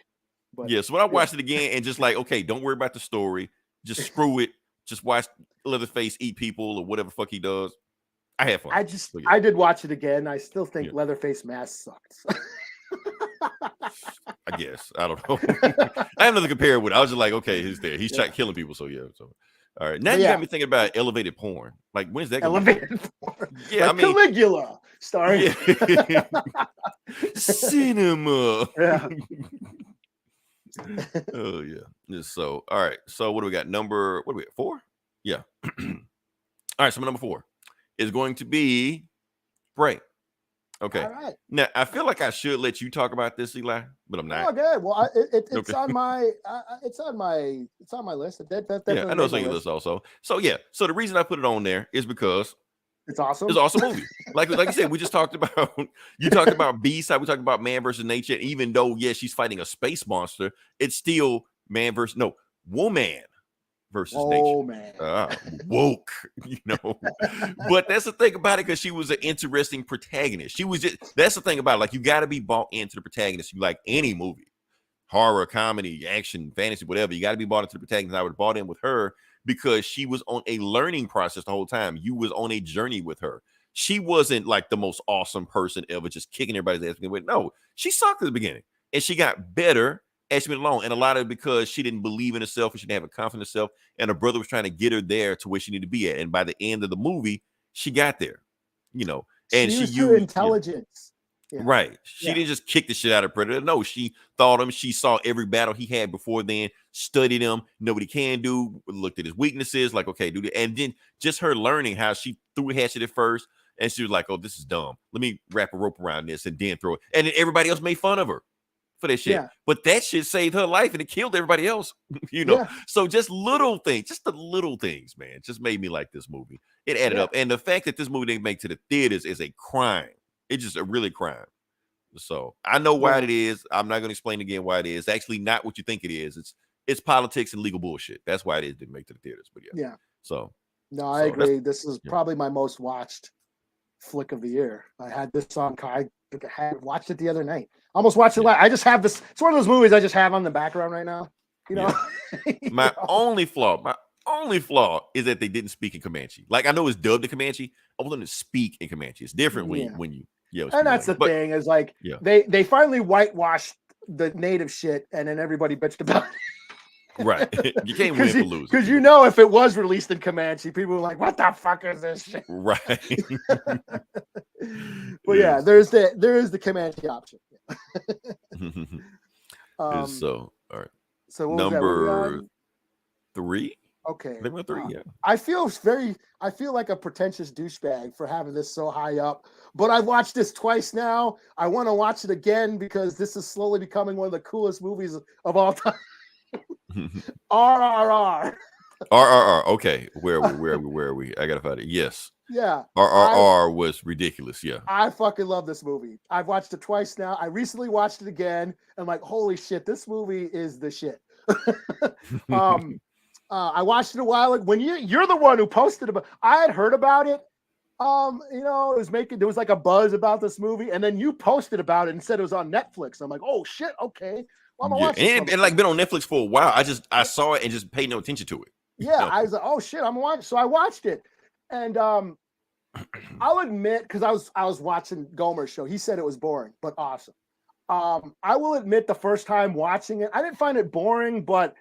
But so when I watched it again and just like, okay, don't worry about the story, just screw it, just watch Leatherface eat people or whatever fuck he does. I had fun. I did watch it again. I still think Leatherface mask sucks. I guess. I don't know. I have nothing to compare with. I was just like, okay, he's there. He's killing people. So yeah. So all right. Now you got me thinking about elevated porn. Like, when's that? Elevated porn. Yeah, like Caligula starring cinema. Yeah. Oh yeah. So all right. So what do we got? What do we got? 4? Yeah. All right. So my number 4 is going to be Bray. Okay. All right. Now I feel like I should let you talk about this, Eli, but I'm not. Oh, good. Well, it's on my list. I know it's on your list also. So yeah. So the reason I put it on there is because it's awesome. It's an awesome movie. Like you said, we just talked about. You talked about Beast. How we talked about man versus nature. Even though she's fighting a space monster, it's still woman versus nature. Man. Woke, But that's the thing about it, because she was an interesting protagonist. That's the thing about it. Like, you got to be bought into the protagonist. You like any movie, horror, comedy, action, fantasy, whatever. You got to be bought into the protagonist. I was bought in with her because she was on a learning process the whole time. You was on a journey with her. She wasn't like the most awesome person ever, just kicking everybody's ass. No, she sucked at the beginning, and she got better as she went along. And a lot of it because she didn't believe in herself, and she didn't have a confidence in herself, and her brother was trying to get her there to where she needed to be at. And by the end of the movie, she got there, and she used her intelligence. Yeah. Right. She didn't just kick the shit out of Predator. No, she thought him. She saw every battle he had before then, studied him. Nobody can do, looked at his weaknesses, like, okay, do that. And then just her learning how she threw a hatchet at first, and she was like, oh, this is dumb. Let me wrap a rope around this and then throw it. And then everybody else made fun of her for that shit. Yeah. But that shit saved her life and it killed everybody else. Yeah. So just little things, just the little things, man, just made me like this movie. It added up. And the fact that this movie didn't make to the theaters is a crime. It's just a really crime. So I know why it is. I'm not going to explain again why it is. It's actually not what you think it is. It's politics and legal bullshit. That's why it didn't make to the theaters. But yeah. So no, I agree. This is probably my most watched flick of the year. I had this on. I had watched it the other night. Almost watched it live. I just have this. It's one of those movies I just have on the background right now. My only flaw is that they didn't speak in Comanche. Like I know it's dubbed in Comanche. I want them to speak in Comanche. It's different when you. Yeah, and that's the thing is like they finally whitewashed the native shit, and then everybody bitched about it. Right, you can't win for losing because if it was released in Comanche, people were like, "What the fuck is this shit?" Right. But yeah, there is the Comanche option. So all right. So what number 3. Okay. Number 3, yeah. I feel like a pretentious douchebag for having this so high up, but I've watched this twice now. I want to watch it again because this is slowly becoming one of the coolest movies of all time. RRR. RRR. Okay. Where are we? I gotta find it. Yes. Yeah. RRR was ridiculous. Yeah. I fucking love this movie. I've watched it twice now. I recently watched it again. I'm like, holy shit, this movie is the shit. I watched it a while ago. When you're the one who posted about, I had heard about it. There was like a buzz about this movie, and then you posted about it and said it was on Netflix. I'm like, oh shit, okay. Well, I'm gonna watch it. And like been on Netflix for a while. I saw it and just paid no attention to it. Yeah, I was like, oh shit, I'm gonna watch it. So I watched it, and I'll admit, because I was watching Gomer's show, he said it was boring, but awesome. I will admit the first time watching it, I didn't find it boring, but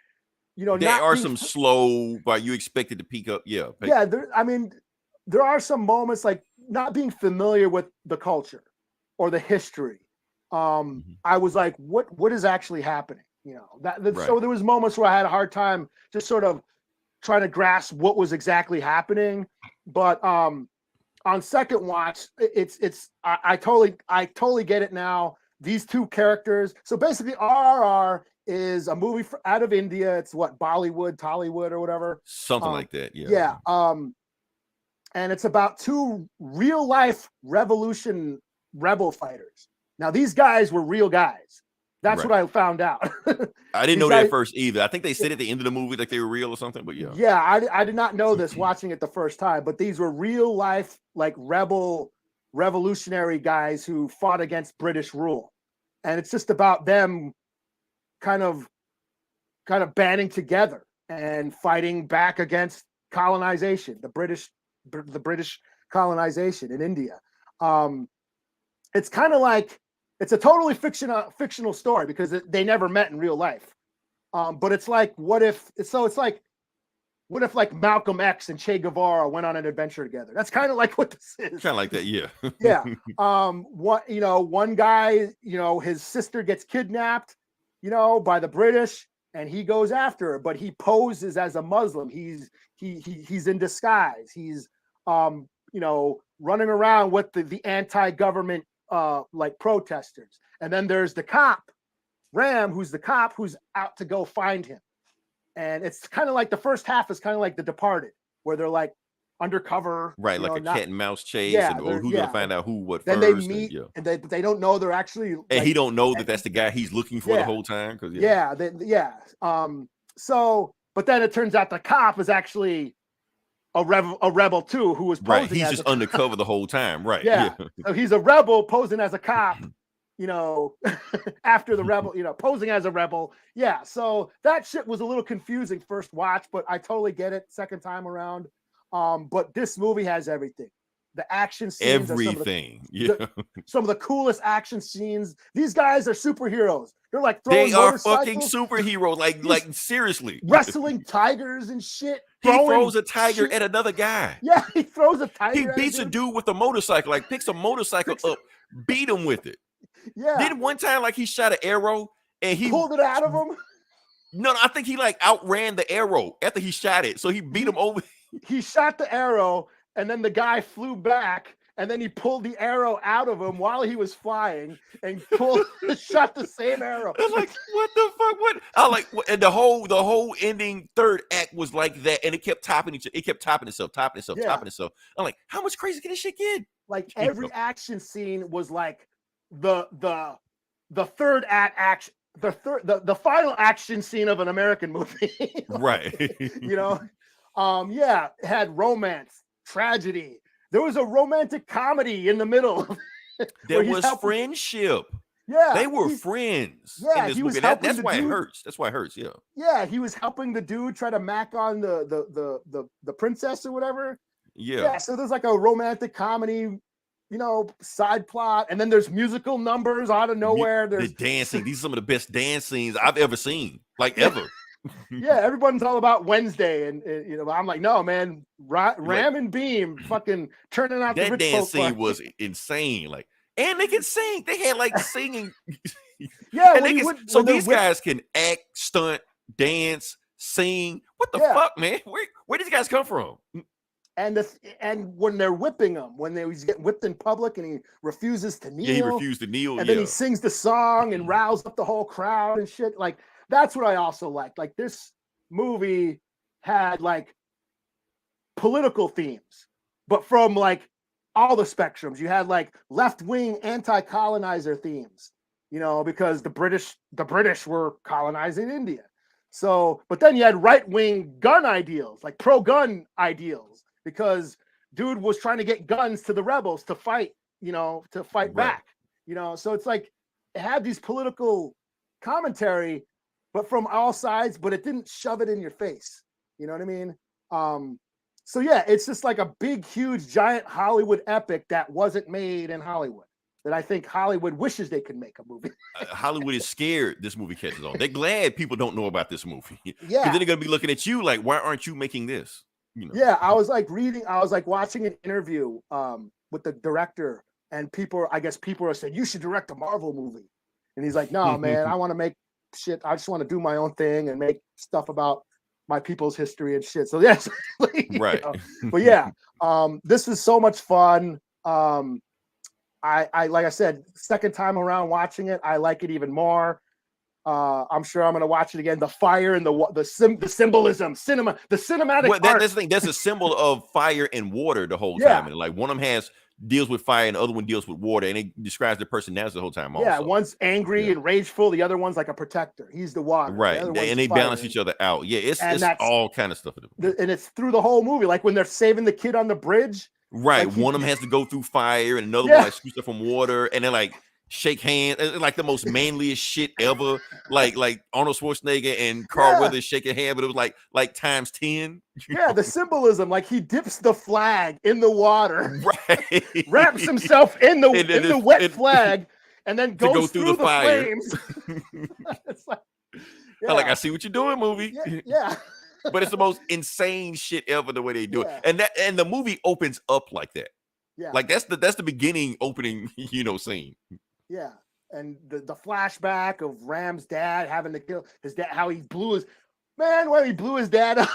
there are some slow, but you expected to peak up. Yeah. Yeah. There are some moments like not being familiar with the culture or the history. I was like, what is actually happening? So there was moments where I had a hard time just sort of trying to grasp what was exactly happening. But on second watch, I totally get it now. These two characters. So basically RRR is a movie out of India. It's what, Bollywood, Tollywood, or whatever. Something like that. Yeah. Yeah. And it's about two real life revolution rebel fighters. Now, these guys were real guys. That's what I found out. I didn't know that at first either. I think they said at the end of the movie like they were real or something, but yeah. Yeah, I did not know this watching it the first time, but these were real life, like revolutionary guys who fought against British rule. And it's just about them kind of banding together and fighting back against colonization, the British colonization in India. It's kind of like, it's a totally fictional story because they never met in real life. But it's like, what if like Malcolm X and Che Guevara went on an adventure together? That's kind of like what this is. Kind of like that, yeah. Yeah. One guy, his sister gets kidnapped, by the British, and he goes after her, but he poses as a Muslim. He's in disguise. He's running around with the anti-government like protesters. And then there's the cop, Ram, who's the cop who's out to go find him. And it's kind of like the first half is kind of like The Departed, where they're like undercover, right? Like a cat and mouse chase, or who's gonna find out who what then first. They meet, and they don't know they're actually. And he don't know that that's the guy he's looking for the whole time. So, but then it turns out the cop is actually a rebel too, who was posing He's just undercover the whole time, right? Yeah. So he's a rebel posing as a cop. After the rebel, posing as a rebel. Yeah. So that shit was a little confusing first watch, but I totally get it second time around. But this movie has everything. The action scenes, everything. Some of the coolest action scenes. These guys are superheroes. They're like they are fucking superheroes. Like seriously, wrestling tigers and shit. He throws a tiger at another guy. Yeah, he throws a tiger. He beats a dude with a motorcycle. Like picks a motorcycle up, beat him with it. Yeah. Then one time, like he shot an arrow and he pulled it out of him. No, I think he like outran the arrow after he shot it. So he beat him over. He shot the arrow, and then the guy flew back and then he pulled the arrow out of him while he was flying and shot the same arrow. It's like, what the fuck? What? I like, and the whole ending third act was like that, and it kept topping itself. I'm like, how much crazy can this shit get? Like every action scene was like the third act action, the final action scene of an American movie. Right. Yeah, it had romance, tragedy. There was a romantic comedy in the middle. There was friendship. Yeah, they were friends. Yeah, in this movie. That's why it hurts. That's why it hurts. Yeah. Yeah, he was helping the dude try to mack on the princess or whatever. Yeah. So there's like a romantic comedy, side plot, and then there's musical numbers out of nowhere. There's the dancing. These are some of the best dance scenes I've ever seen. Like ever. Yeah, everyone's all about Wednesday, and I'm like, no, man, Ram and Beam, fucking turning out that the rich dance folk scene was insane. Like, and they can sing. They had like singing. Yeah, so these guys can act, stunt, dance, sing. What the fuck, man? Where these guys come from? And when they're whipping him, when he's getting whipped in public and he refuses to kneel. Yeah, he refused to kneel. And then he sings the song and riles up the whole crowd and shit. Like, that's what I also liked. Like, this movie had like political themes, but from like all the spectrums. You had like left-wing anti-colonizer themes, because the British were colonizing India. So, but then you had right-wing gun ideals, like pro-gun ideals, because dude was trying to get guns to the rebels to fight, to fight back, So it's like it had these political commentary, but from all sides, but it didn't shove it in your face. You know what I mean? So yeah, it's just like a big, huge, giant Hollywood epic that wasn't made in Hollywood. That I think Hollywood wishes they could make a movie. Hollywood is scared this movie catches on. They're glad people don't know about this movie. Yeah. Because then they're going to be looking at you like, why aren't you making this? Yeah, I was like watching an interview with the director, and people are saying, you should direct a Marvel movie. And he's like, no, man, I want to make shit. I just want to do my own thing and make stuff about my people's history and shit. So yes, right. But yeah, this is so much fun. I like I said, second time around watching it, I like it even more. I'm sure I'm going to watch it again. The fire and the symbolism, the cinematic. Well, that's the thing. That's a symbol of fire and water the whole time, and like one of them deals with fire, and the other one deals with water, and it describes the personality the whole time. Also. Yeah, one's angry and rageful. The other one's like a protector. He's the water, right? And they balance each other out. Yeah, it's all kind of stuff. And it's through the whole movie. Like when they're saving the kid on the bridge. Right, like one of them has to go through fire, and another one like scoots up from water, and they're like shake hands. It's like the most manliest shit ever. Like Arnold Schwarzenegger and Carl Weathers shaking hands, but it was like times 10. Yeah, the symbolism, like he dips the flag in the water, right? Wraps himself in the wet flag, and then goes through the fire. Flames. It's like, I see what you're doing, movie. Yeah. But it's the most insane shit ever the way they do it, and the movie opens up like that. Yeah, like that's the beginning opening, scene. Yeah, and the flashback of Ram's dad having to kill his dad, how he blew his dad up.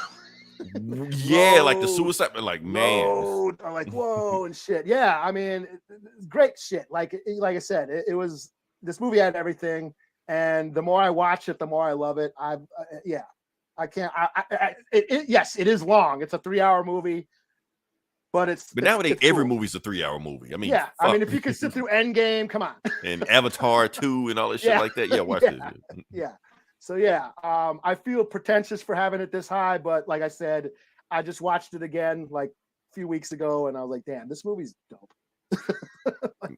Yeah, like the suicide, like man, like whoa and shit. Yeah, I mean, great shit. Like I said, it was this movie had everything, and the more I watch it, the more I love it. I can't. Yes, it is long. It's a 3-hour movie, but nowadays every movie's a 3-hour movie. I mean, I mean, if you could sit through Endgame, come on, and Avatar 2 and all this shit like that. Yeah, watch this. Yeah. So I feel pretentious for having it this high, but like I said, I just watched it again like a few weeks ago, and I was like, damn, this movie's dope.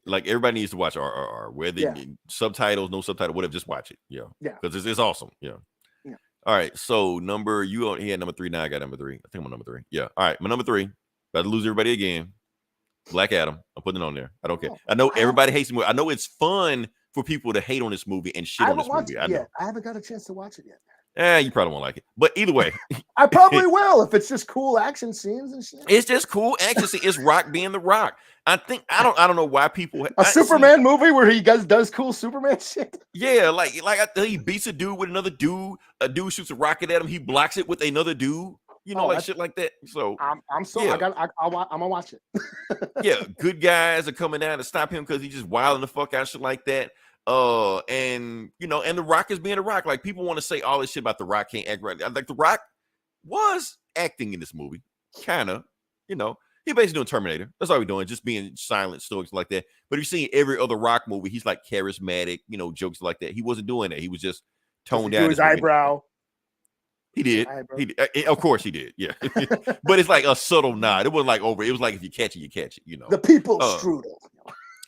Like everybody needs to watch RRR, whether subtitles, no subtitle, whatever. Just watch it. Yeah, because it's awesome. Yeah. All right, so he had number 3, now I got number 3. I think I'm on number 3. Yeah. All right, my number 3. About to lose everybody again. Black Adam. I'm putting it on there. I don't care. I know everybody hates the movie. I know it's fun for people to hate on this movie and shit on this movie. I know. I haven't got a chance to watch it yet. You probably won't like it. But either way. I probably will if it's just cool action scenes and shit. It's just cool action scenes. It's Rock being the Rock. I don't know why people Superman movie where he does cool Superman shit. Yeah, like he beats a dude with another dude. A dude shoots a rocket at him. He blocks it with another dude. you know, like shit like that. So I'm yeah. I'm gonna watch it. Yeah, good guys are coming down to stop him because he's just wilding the fuck out, shit like that. And you know, and The Rock is being The Rock. Like, people want to say all this shit about The Rock can't act right. Like, The Rock was acting in this movie, kind of. You know, he basically doing Terminator. That's all we're doing, just being silent, stoics like that. But you see every other Rock movie, he's like charismatic, you know, jokes like that. He wasn't doing that. He was just toned down. Do his eyebrow. He did. Of course he did. Yeah. But it's like a subtle nod. It wasn't like over. It was like, if you catch it, you catch it, you know. The people strudel.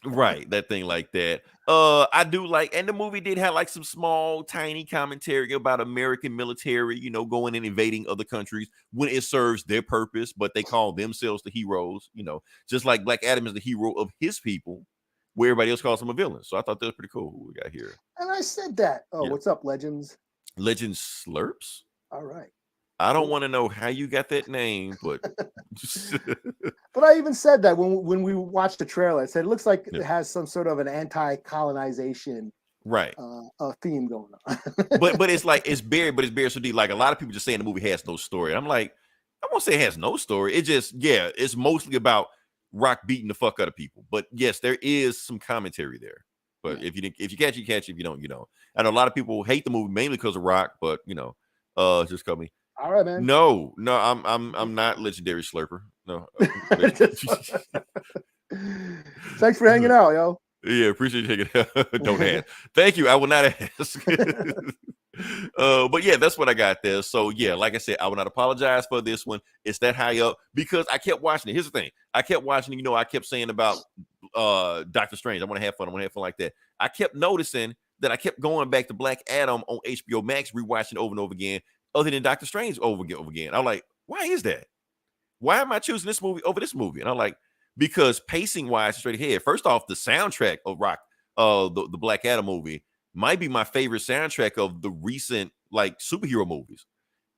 Right. That thing like that. I do like, and the movie did have like some small, tiny commentary about American military, you know, going and invading other countries when it serves their purpose, but they call themselves the heroes, you know, just like Black Adam is the hero of his people, where everybody else calls him a villain. So I thought that was pretty cool what we got here. And I said that. Oh, yeah. What's up, Legends? Legends Slurps? All right. I don't want to know how you got that name, but but I even said that when we watched the trailer. I said it looks like it has some sort of an anti-colonization theme going on. but it's like it's buried so deep. Like, a lot of people just saying the movie has no story. I'm like, I won't say it has no story. It just, yeah, it's mostly about Rock beating the fuck out of people. But yes, there is some commentary there. But if you catch it, you catch it. If you don't, you don't. I know a lot of people hate the movie mainly because of Rock, but you know, just call me. All right, man. No, I'm not Legendary Slurper. No. Thanks for hanging out, yo. Yeah, appreciate you hanging out. Don't ask. Thank you. I will not ask. But yeah, that's what I got there. So yeah, like I said, I will not apologize for this one. It's that high up because I kept watching it. Here's the thing. I kept watching it. You know, I kept saying about Doctor Strange. I want to have fun. I want to have fun like that. I kept noticing that I kept going back to Black Adam on HBO Max, rewatching over and over again, other than Doctor Strange over again. I'm like, why is that? Why am I choosing this movie over this movie? And I'm like, because pacing wise, straight ahead. First off, the soundtrack of Rock, the Black Adam movie might be my favorite soundtrack of the recent like superhero movies.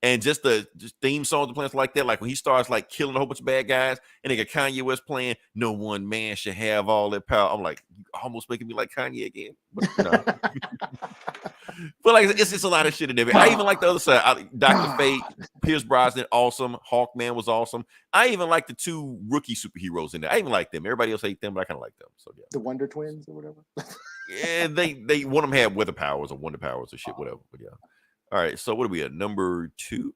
And just the theme songs and plans like that, like when he starts like killing a whole bunch of bad guys, and they got Kanye West playing "No One Man Should Have All That Power." I'm like, you almost making me like Kanye again. But, you know. But like, it's just a lot of shit in there. I even like the other side. Dr. Fate, Pierce Brosnan, awesome. Hawkman was awesome. I even like the two rookie superheroes in there. I even like them. Everybody else hate them, but I kind of like them. So yeah, the Wonder Twins or whatever. Yeah, they one of them had weather powers or wonder powers or shit, whatever. But yeah. All right, so what are we at? Number 2?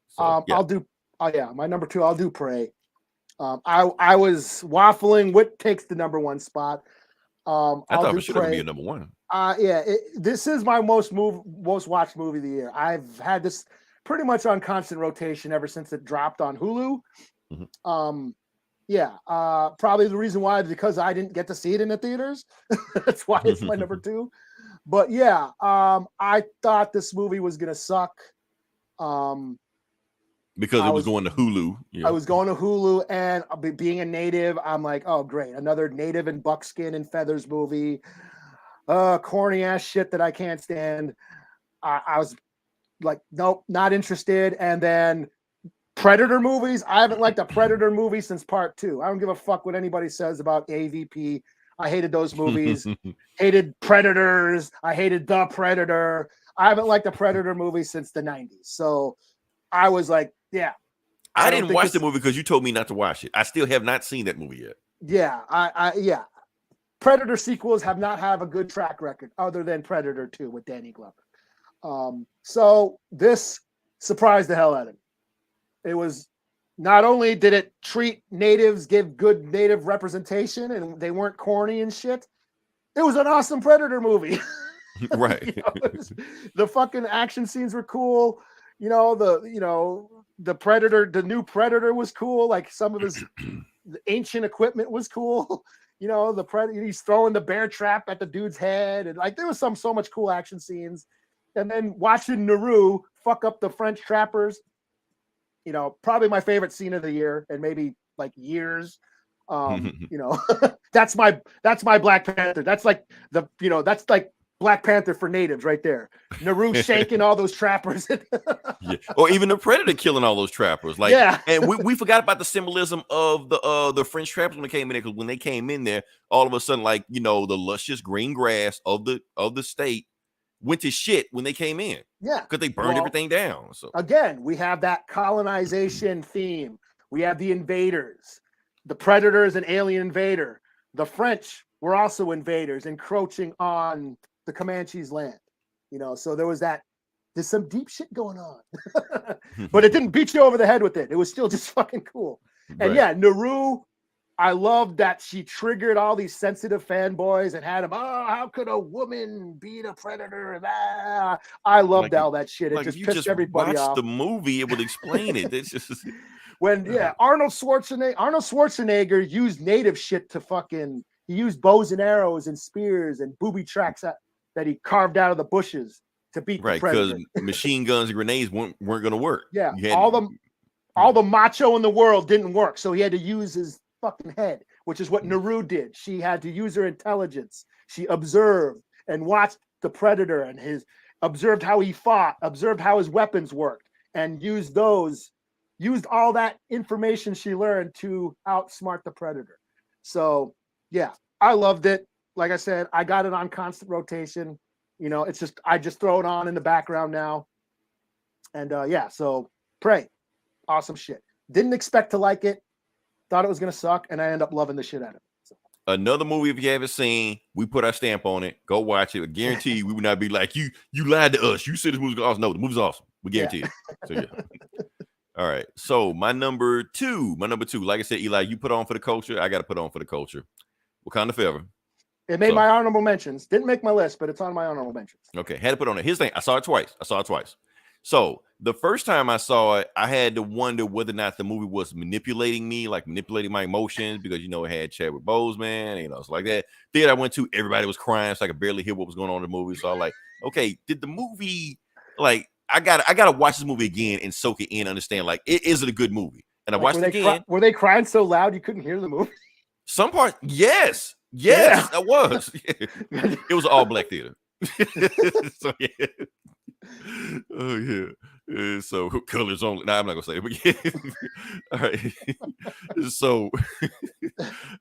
So, yeah. I'll do. Oh yeah, my number 2. I'll do Prey. I was waffling. What takes the number 1 spot? I thought it should be a number 1. Yeah, this is my most watched movie of the year. I've had this pretty much on constant rotation ever since it dropped on Hulu. Mm-hmm. Probably the reason why is because I didn't get to see it in the theaters. That's why it's my number 2. But yeah, I thought this movie was gonna suck. Because it was going to Hulu. Yeah. I was going to Hulu, and being a native, I'm like, oh great, another native and buckskin and feathers movie. Corny ass shit that I can't stand. I was like, nope, not interested. And then Predator movies. I haven't liked a Predator movie since Part 2. I don't give a fuck what anybody says about AVP. I hated those movies. Hated Predators. I hated The Predator. I haven't liked a Predator movie since the 90s. So I was like, yeah. I didn't watch the movie because you told me not to watch it. I still have not seen that movie yet. Yeah, yeah. Predator sequels have not had a good track record other than Predator 2 with Danny Glover. So this surprised the hell out of me. It was not only did it treat natives, give good native representation, and they weren't corny and shit. It was an awesome Predator movie. Right. The fucking action scenes were cool. The Predator, the new Predator was cool. Like some of his ancient equipment was cool. The Predator, he's throwing the bear trap at the dude's head. And like, there was so much cool action scenes. And then watching Naru fuck up the French trappers, probably my favorite scene of the year and maybe like years. That's my Black Panther. That's like that's like Black Panther for natives right there. Naru shaking all those trappers. Yeah. Or even the Predator killing all those trappers. Like, yeah. And we forgot about the symbolism of the French trappers when they came in there, because when they came in there, all of a sudden, like, the luscious green grass of the state went to shit when they came in. Yeah. Because they burned everything down. So again, we have that colonization theme. We have the invaders. The Predator is an alien invader. The French were also invaders encroaching on the Comanches' land. So there's some deep shit going on. But it didn't beat you over the head with it. It was still just fucking cool. And yeah, Naru, I love that she triggered all these sensitive fanboys and had them, how could a woman beat a predator? I loved all that shit. It just pissed everybody off. Watch the movie, it would explain it. It's just Arnold Schwarzenegger used native shit to he used bows and arrows and spears and booby tracks that he carved out of the bushes to beat the predator. Because machine guns and grenades weren't going to work. Yeah, all the macho in the world didn't work, so he had to use his fucking head, which is what Naru did. She had to use her intelligence. She observed and watched the predator and observed how he fought, observed how his weapons worked, and used all that information she learned to outsmart the predator. So yeah, I loved it. Like I said, I got it on constant rotation. It's just I just throw it on in the background now. And so Prey, awesome shit. Didn't expect to like it. Thought it was gonna suck, and I end up loving the shit out of it. So. Another movie, if you haven't seen, we put our stamp on it. Go watch it. I guarantee you, we would not be like, you lied to us. You said this movie's awesome. No, the movie's awesome. We guarantee it. So yeah. All right. So my number two, like I said, Eli, you put on for the culture. I got to put on for the culture. Wakanda Forever. It made my honorable mentions. Didn't make my list, but it's on my honorable mentions. Okay, had to put on it. Here's the thing. I saw it twice. So the first time I saw it, I had to wonder whether or not the movie was manipulating me, like manipulating my emotions, because it had Chadwick Boseman, stuff like that. Theater I went to, everybody was crying, so I could barely hear what was going on in the movie. So I was like, okay, did the movie I gotta watch this movie again and soak it in, understand is it a good movie? And I watched it again. Were they crying so loud you couldn't hear the movie? Some part, yes, that was. Yeah. It was an all black theater. So yeah. Oh yeah. So colors only. No, I'm not gonna say it, but yeah. All right. So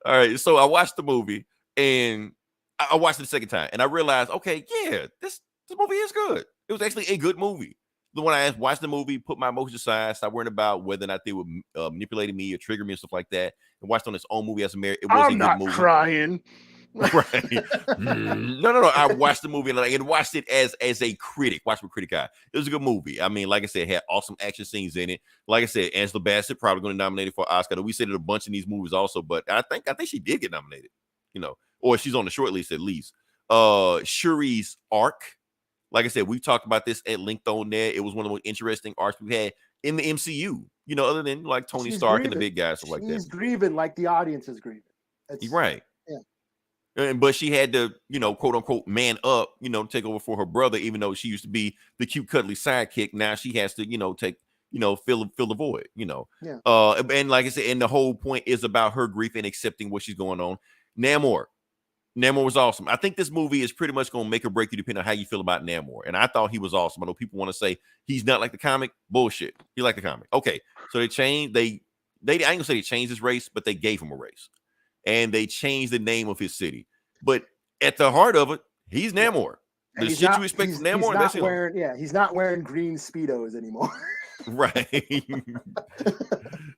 all right. So I watched the movie and I watched it the second time and I realized, okay, yeah, this movie is good. It was actually a good movie. The one I watched the movie, put my emotions aside, stop worrying about whether or not they were manipulating me or triggering me and stuff like that, and watched on its own movie as a merit. It was a good movie. Crying. Right. No. I watched the movie and watched it as a critic. Watched with critic eye. It was a good movie. I mean, like I said, it had awesome action scenes in it. Like I said, Angela Bassett probably going to nominate for Oscar. We said it a bunch in these movies also, but I think she did get nominated. Or she's on the short list at least. Shuri's arc. Like I said, we talked about this at length on there. It was one of the most interesting arcs we've had in the MCU. Other than like Tony Stark and the big guys, stuff like that. She's grieving like the audience is grieving. Right. But she had to, quote unquote, man up, take over for her brother, even though she used to be the cute, cuddly sidekick. Now she has to, take, fill the void, Yeah. And like I said, and the whole point is about her grief and accepting what she's going on. Namor was awesome. I think this movie is pretty much going to make or break you depending on how you feel about Namor. And I thought he was awesome. I know people want to say he's not like the comic. Bullshit. He like the comic. Okay. So they changed, I ain't gonna say they changed his race, but they gave him a race. And they changed the name of his city. But at the heart of it, he's Namor. The shit you expect from Namor, that's him. He's not wearing green Speedos anymore. Right.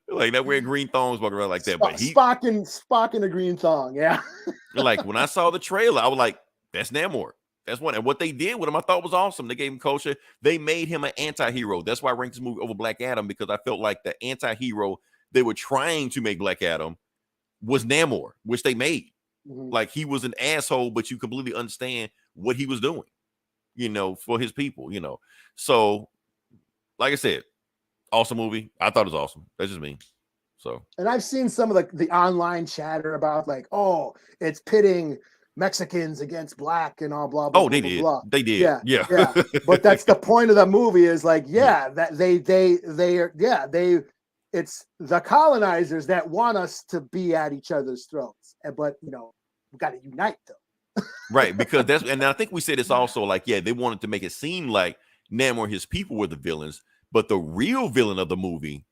Like not wearing green thongs walking around like that. But Spock in a green thong, yeah. Like when I saw the trailer, I was like, that's Namor. That's one. And what they did with him, I thought was awesome. They gave him culture. They made him an anti-hero. That's why I ranked this movie over Black Adam, because I felt like the anti-hero they were trying to make Black Adam was Namor, which they made. Mm-hmm. Like he was an asshole, but you completely understand what he was doing, for his people, So, like I said, awesome movie. I thought it was awesome. That's just me. So, and I've seen some of the online chatter about it's pitting Mexicans against black and all blah blah. Oh, they did. Blah. They did. Yeah. But that's the point of the movie is that it's the colonizers that want us to be at each other's throats, but we've got to unite them. Right, because and I think we said this also. They wanted to make it seem like Namor and his people were the villains, but the real villain of the movie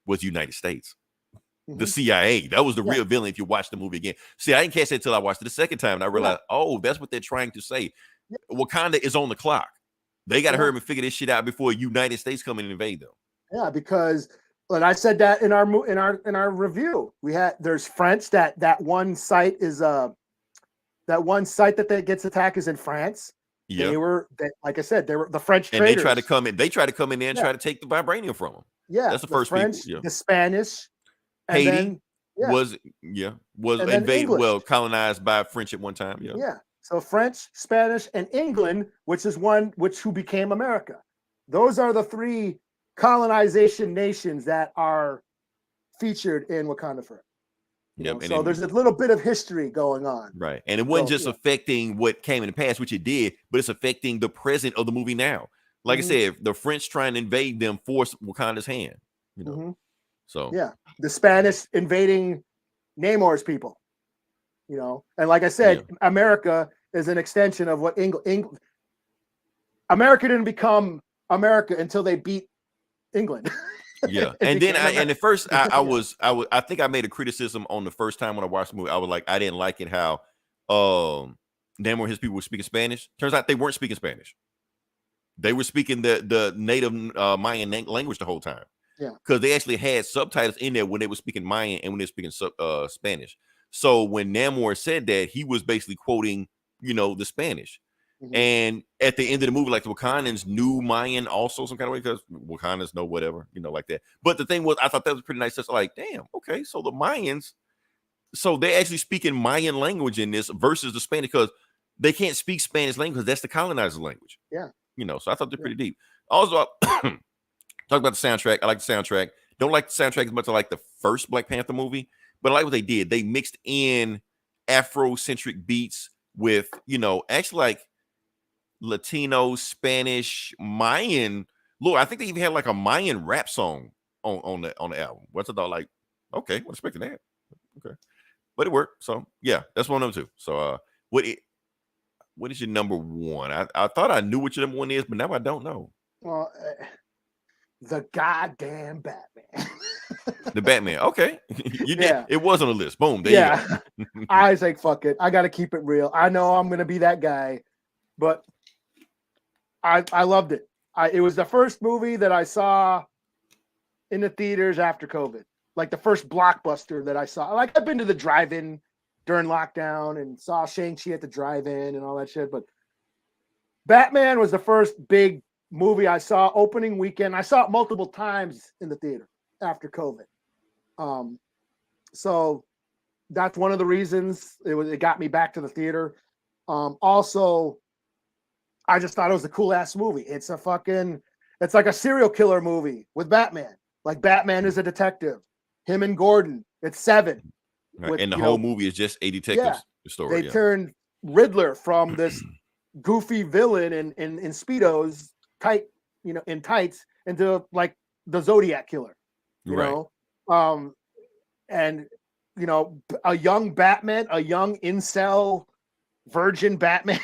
was the United States. Mm-hmm. The CIA. That was the real villain if you watch the movie again. See, I didn't catch that until I watched it the second time, and I realized, that's what they're trying to say. Wakanda is on the clock. They got to Yeah. hurry up and figure this shit out before United States come in and invade them. Yeah, because and I said that in our review. There's French that one site is that one site that gets attacked is in France. Yeah. Like I said, they were the French and traders. they try to come in. They try to come in there and try to take the vibranium from them. Yeah, that's the first French, people. Yeah. The Spanish, and Haiti then, was invaded, colonized by French at one time. Yeah. Yeah. So French, Spanish, and England, who became America. Those are the three colonization nations that are featured in Wakanda Forever. Yep. So there's a little bit of history going on. Right. And it wasn't just affecting what came in the past, which it did, but it's affecting the present of the movie now. Like I said, the French trying to invade them forced Wakanda's hand. So the Spanish invading Namor's people. And like I said, America is an extension of what England. America didn't become America until they beat England. Yeah, and then at first I think I made a criticism on the first time when I watched the movie. I was like, I didn't like it how Namor and his people were speaking Spanish. Turns out they weren't speaking Spanish. They were speaking the native Mayan language the whole time. Yeah, because they actually had subtitles in there when they were speaking Mayan and when they were speaking Spanish. So when Namor said that, he was basically quoting, the Spanish. And at the end of the movie, like the Wakandans knew Mayan also some kind of way because Wakandans know whatever, like that. But the thing was, I thought that was pretty nice. It's like, damn, okay, so the Mayans, so they're actually speaking Mayan language in this versus the Spanish because they can't speak Spanish language because that's the colonizer language. Yeah, so I thought they're pretty deep. Also, talk about the soundtrack. I like the soundtrack. Don't like the soundtrack as much as I like the first Black Panther movie, but I like what they did. They mixed in Afro-centric beats with, actually like Latino, Spanish, Mayan. Look, I think they even had like a Mayan rap song on the album. What's it all like? Okay, wasn't expecting that. Okay, but it worked. So yeah, that's one of them too. So what is your number one? I thought I knew what your number one is, but now I don't know. Well, the goddamn Batman. The Batman. Okay, you did. It was on the list. Boom. There you go. I was like, fuck it. I got to keep it real. I know I'm gonna be that guy, but I loved it. It was the first movie that I saw in the theaters after COVID. Like the first blockbuster that I saw. Like I've been to the drive-in during lockdown and saw Shang-Chi at the drive-in and all that shit. But Batman was the first big movie I saw opening weekend. I saw it multiple times in the theater after COVID. So that's one of the reasons it got me back to the theater. Also, I just thought it was a cool ass movie. It's like a serial killer movie with Batman. Like Batman is a detective. Him and Gordon. It's 7. Right. And the whole movie is just a detective story. They turned Riddler from this goofy villain in Speedos, in tights, into like the Zodiac killer. You know? And a young Batman, a young incel virgin Batman.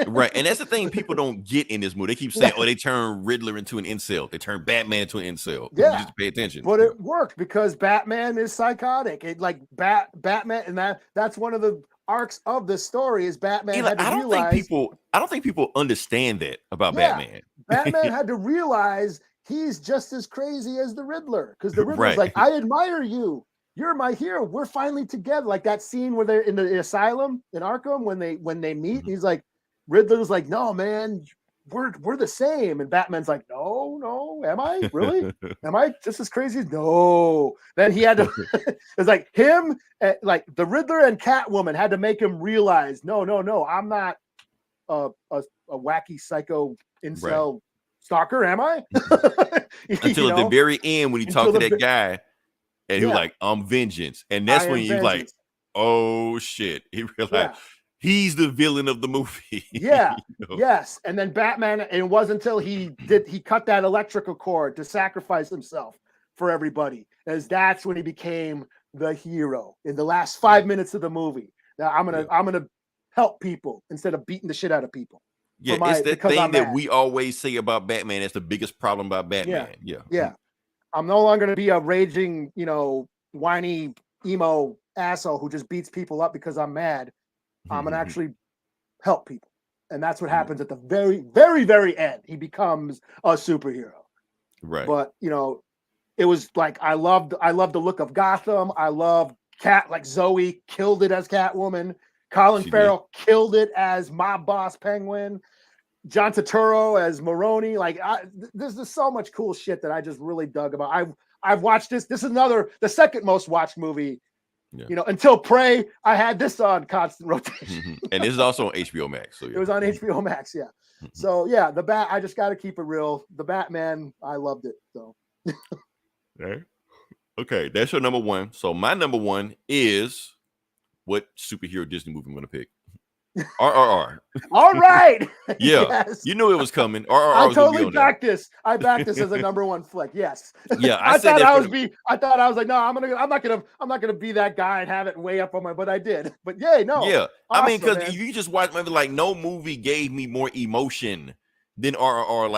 Right, and that's the thing people don't get in this movie. They keep saying, "Oh, they turn Riddler into an incel. They turn Batman into an incel." Yeah, you just pay attention. But it worked because Batman is psychotic. It like Batman, and that's one of the arcs of the story is Batman had to realize. I don't think people understand that about Batman. Batman had to realize he's just as crazy as the Riddler because the Riddler's like, "I admire you. You're my hero. We're finally together." Like that scene where they're in the asylum in Arkham when they meet. He's like. Riddler's like, no, man, we're the same. And Batman's like, no, am I? Really? Am I just as crazy? No. Then he had to, it's like him, like the Riddler and Catwoman had to make him realize, no, I'm not a wacky psycho incel stalker, am I? Until at the very end when he talked to that guy and he was like, I'm vengeance. And that's when he's like, oh shit. He realized. He's the villain of the movie. Yeah. Yes. And then Batman, and it wasn't until he cut that electrical cord to sacrifice himself for everybody. As that's when he became the hero in the last 5 minutes of the movie. Now I'm gonna help people instead of beating the shit out of people. Yeah, it's that thing that we always say about Batman. That's the biggest problem about Batman. Yeah. I'm no longer gonna be a raging, whiny emo asshole who just beats people up because I'm mad. I'm gonna actually help people, and that's what happens at the very, very, very end. He becomes a superhero. Right. But it was like I loved the look of Gotham. I loved like Zoe killed it as Catwoman. Colin Farrell killed it as Mob Boss Penguin. John Turturro as Maroni. Like there's just so much cool shit that I just really dug about. I've watched this. This is the second most watched movie. Yeah. Until Prey, I had this on constant rotation. And this is also on HBO Max. So It was on HBO Max, yeah. So yeah, the Bat. I just got to keep it real. The Batman, I loved it. So. Okay, that's your number one. So my number one is what superhero Disney movie I'm going to pick? RRR. All right. Yeah. Yes. You knew it was coming. RRR. I totally backed this. I backed this as a number one flick. Yes. Yeah. I thought I was like, no, I'm not gonna be that guy and have it way up on my. But I did. But yay, no. Yeah. Awesome, I mean, because you just watch movie, like no movie gave me more emotion than RRR.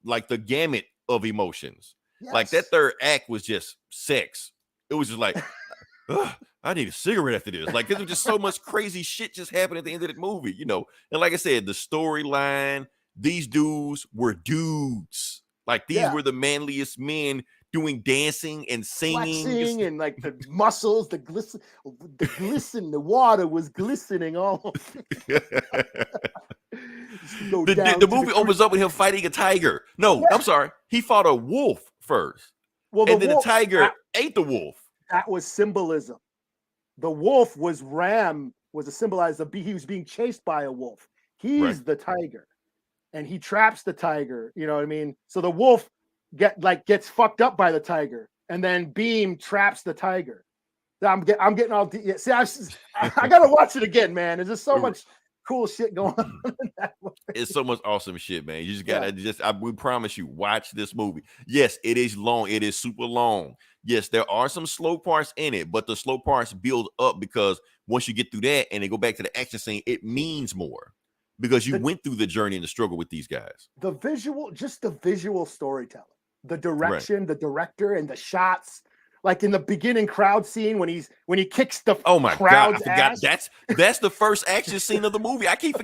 Like the gamut of emotions. Yes. Like that third act was just sex. It was just like. I need a cigarette after this. Like, there's just so much crazy shit just happened at the end of the movie, And like I said, the storyline, these dudes were dudes. Like, these were the manliest men doing dancing and singing. And like the muscles, the glisten, the water was glistening all over. The movie opens up with him fighting a tiger. No, I'm sorry. He fought a wolf first. Well, then the tiger ate the wolf. That was symbolism. The wolf was a symbolize he was being chased by a wolf. He's the tiger, and he traps the tiger. You know what I mean? So the wolf gets fucked up by the tiger, and then Beam traps the tiger. I'm getting all. See, I gotta watch it again, man. There's just so much cool shit going on in that movie. It's so much awesome shit, man. You just gotta we promise you, watch this movie. Yes, it is long. It is super long. Yes, there are some slow parts in it, but the slow parts build up because once you get through that and they go back to the action scene, it means more because you went through the journey and the struggle with these guys. The visual storytelling, the direction, the director, and the shots. Like in the beginning crowd scene when he kicks the crowd's ass. That's the first action scene of the movie. I keep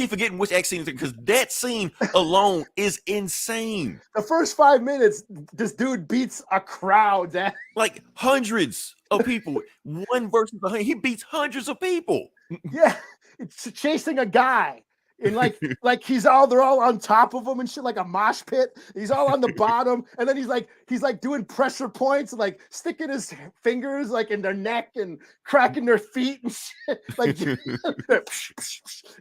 forgetting which action scene because that scene alone is insane. The first 5 minutes, this dude beats a crowd's ass. Like hundreds of people. One versus 100. He beats hundreds of people. Yeah, it's chasing a guy. And like they're all on top of him and shit, like a mosh pit. He's all on the bottom, and then he's like doing pressure points and like sticking his fingers like in their neck and cracking their feet and shit. Like, and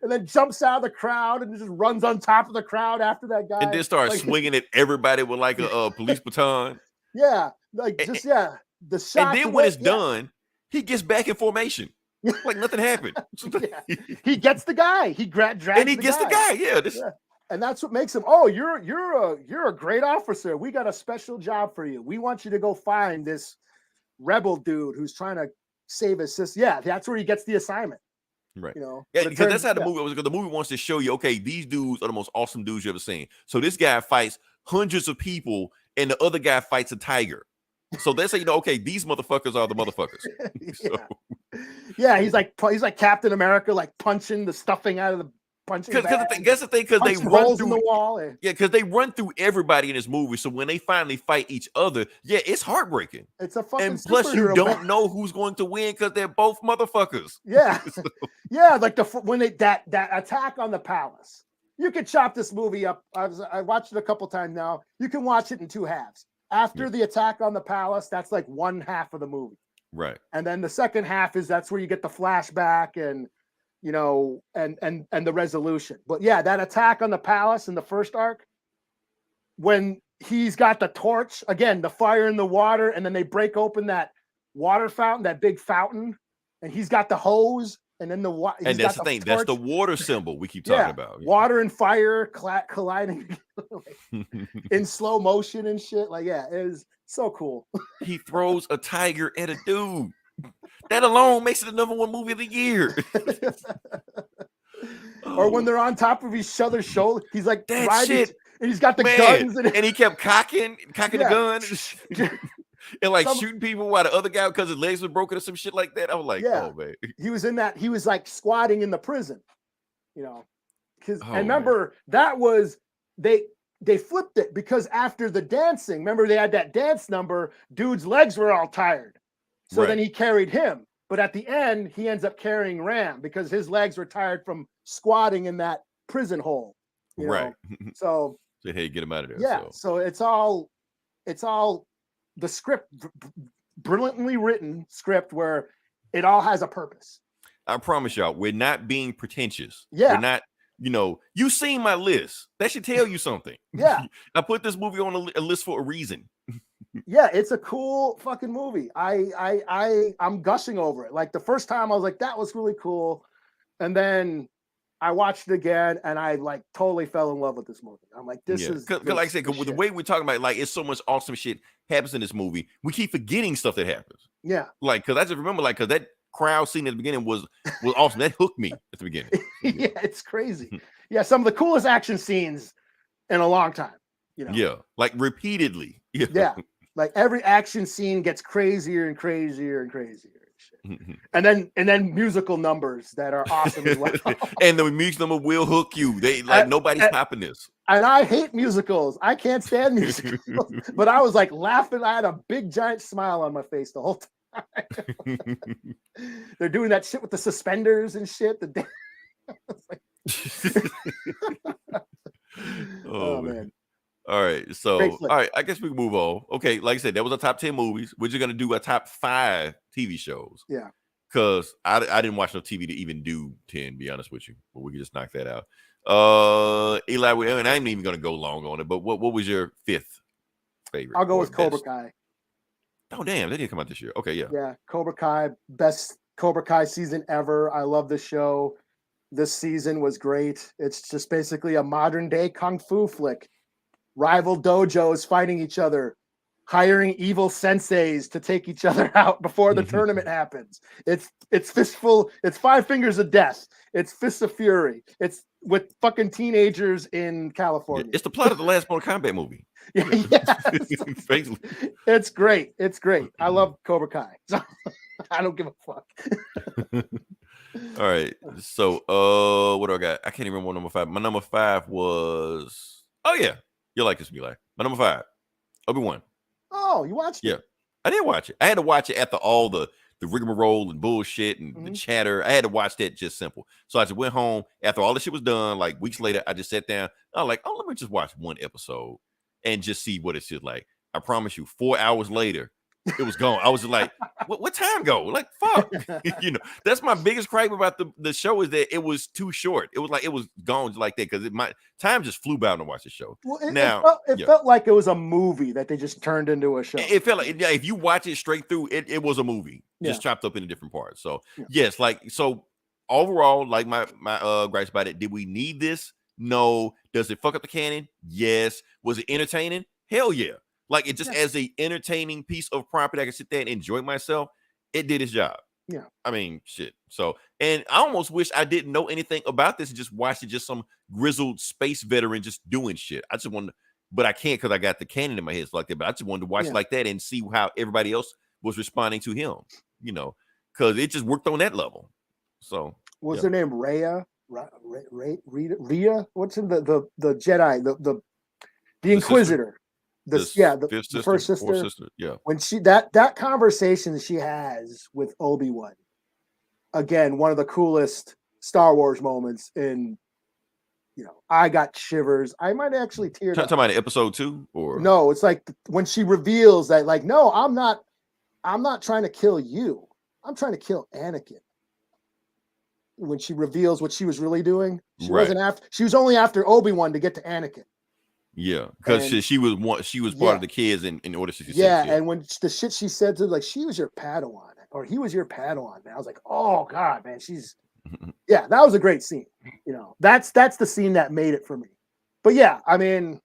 then jumps out of the crowd and just runs on top of the crowd after that guy. And then starts swinging at everybody with like a police baton. Yeah, the shot. And then when it's done, he gets back in formation. Like nothing happened. He gets the guy. He drags and he gets the guy. Yeah. And that's what makes him. Oh, you're a great officer. We got a special job for you. We want you to go find this rebel dude who's trying to save his sister. Yeah, that's where he gets the assignment. Right. Yeah, because that's how the movie was. Because the movie wants to show you, okay, these dudes are the most awesome dudes you ever seen. So this guy fights hundreds of people, and the other guy fights a tiger. So that's how okay, these motherfuckers are the motherfuckers. Yeah, he's like Captain America, like punching the stuffing out of the punching bag. That's the thing, because they run through the wall. Yeah, because they run through everybody in this movie. So when they finally fight each other, it's heartbreaking. It's a fucking. And plus, you don't know who's going to win because they're both motherfuckers. Yeah, yeah, like when that attack on the palace. You could chop this movie up. I watched it a couple times now. You can watch it in two halves. After the attack on the palace, that's like one half of the movie. Right. And then the second half that's where you get the flashback and and the resolution. But yeah, that attack on the palace in the first arc, when he's got the torch, again, the fire in the water, and then they break open that water fountain, that big fountain, and he's got the hose, and then the water. And that's the thing. Torch. That's the water symbol we keep talking about. Yeah. Water and fire colliding in slow motion and shit. Like, yeah, it is so cool. He throws a tiger at a dude. That alone makes it the number one movie of the year. Or when they're on top of each other's shoulder, he's like that riding, shit, and he's got the guns, and he kept cocking the gun. And like shooting people while the other guy, because his legs were broken or some shit like that. I was like, oh man. He was like squatting in the prison, Because Oh, and man. remember that was they flipped it because after the dancing, remember they had that dance number, dude's legs were all tired. So then Right. he carried him. But at the end, he ends up carrying Ram because his legs were tired from squatting in that prison hole. You Right. know, so So, hey, get him out of there. yeah, so it's all the script, brilliantly written script where it all has a purpose. I promise y'all, we're not being pretentious. Yeah. We're not, you seen my list. That should tell you something. Yeah. I put this movie on a list for a reason. Yeah, it's a cool fucking movie. I'm gushing over it. Like the first time I was like, that was really cool. And then I watched it again and I like totally fell in love with this movie. I'm like, this is because like I said, with the way we're talking about it, like it's so much awesome shit happens in this movie. We keep forgetting stuff that happens. Yeah. Like, because I just remember, like, because that crowd scene at the beginning was awesome. That hooked me at the beginning. Yeah, it's crazy. Yeah, some of the coolest action scenes in a long time. Yeah, like repeatedly. Yeah, like every action scene gets crazier and crazier and crazier. And then musical numbers that are awesome as well. And the music number will hook you. They like nobody's topping this. And I hate musicals. I can't stand musicals. But I was like laughing. I had a big giant smile on my face the whole time. They're doing that shit with the suspenders and shit. Oh man. All right. So all right, I guess we can move on. Okay, like I said, that was our top 10 movies. We're just gonna do our top 5 TV shows. Yeah. Because I didn't watch no TV to even do 10, be honest with you. But we can just knock that out. Eli, and I ain't even gonna go long on it, but what was your 5th favorite? I'll go with Cobra Kai. Oh damn, they didn't come out this year. Okay, yeah. Yeah, Cobra Kai, best Cobra Kai season ever. I love the show. This season was great. It's just basically a modern day kung fu flick. Rival dojos fighting each other, hiring evil senseis to take each other out before the tournament happens. It's fistful. It's 5 Fingers of Death. It's Fists of Fury. It's with fucking teenagers in California. It's the plot of the last Mortal Kombat movie. Yeah, it's great. It's great. I love Cobra Kai. So I don't give a fuck. All right. So what do I got? I can't even remember what number 5. My number 5 was you'll like this, Eli. My number 5, Obi-Wan. Oh, you watched it? Yeah, I did watch it. I had to watch it after all the rigmarole and bullshit and the chatter. I had to watch that just simple. So I just went home after all the shit was done. Like weeks later, I just sat down. I was like, let me just watch one episode and just see what it's just like. I promise you, 4 hours later, it was gone. I was just like, what time go? Like, fuck. That's my biggest gripe about the show is that it was too short. It was like it was gone just like that because my time just flew by to watch the show. Well, it felt like it was a movie that they just turned into a show. It felt like if you watch it straight through, it was a movie just chopped up into different parts. So yes, so overall, like my gripes about it. Did we need this? No. Does it fuck up the canon? Yes. Was it entertaining? Hell yeah. Like it just as a entertaining piece of property, I can sit there and enjoy myself. It did its job. Yeah. I mean, shit. So, and I almost wish I didn't know anything about this and just watched it, just some grizzled space veteran just doing shit. I just wanted, but I can't because I got the canon in my head like that. But I just wanted to watch like that and see how everybody else was responding to him, because it just worked on that level. So, what's her name? Rhea? Rhea? What's in the Jedi? The Inquisitor. The first sister. Yeah. When that conversation she has with Obi-Wan, again, one of the coolest Star Wars moments in, I got shivers. I might actually tear up. Talking about episode 2 or no, it's like when she reveals that, like, no, I'm not trying to kill you. I'm trying to kill Anakin. When she reveals what she was really doing, she was only after Obi-Wan to get to Anakin. Yeah, because she was part of the kids in order to and when the shit she said to like she was your Padawan or he was your Padawan, man, I was like, oh god, man, that was a great scene. That's the scene that made it for me. But I mean,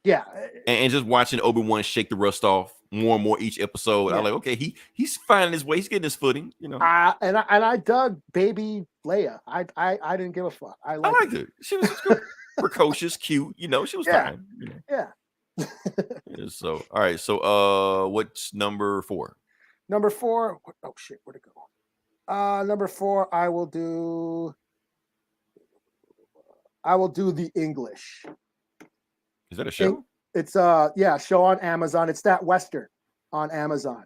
and just watching Obi-Wan shake the rust off more and more each episode, I'm like, okay, he's finding his way, he's getting his footing, And I dug baby Leia. I didn't give a fuck. I liked it. She was good. Precocious, cute, she was fine. So all right, so what's number 4? Number 4, oh shit, where'd it go? Number 4, I will do I will do the English. Is that a show? It's show on Amazon. It's that Western on Amazon.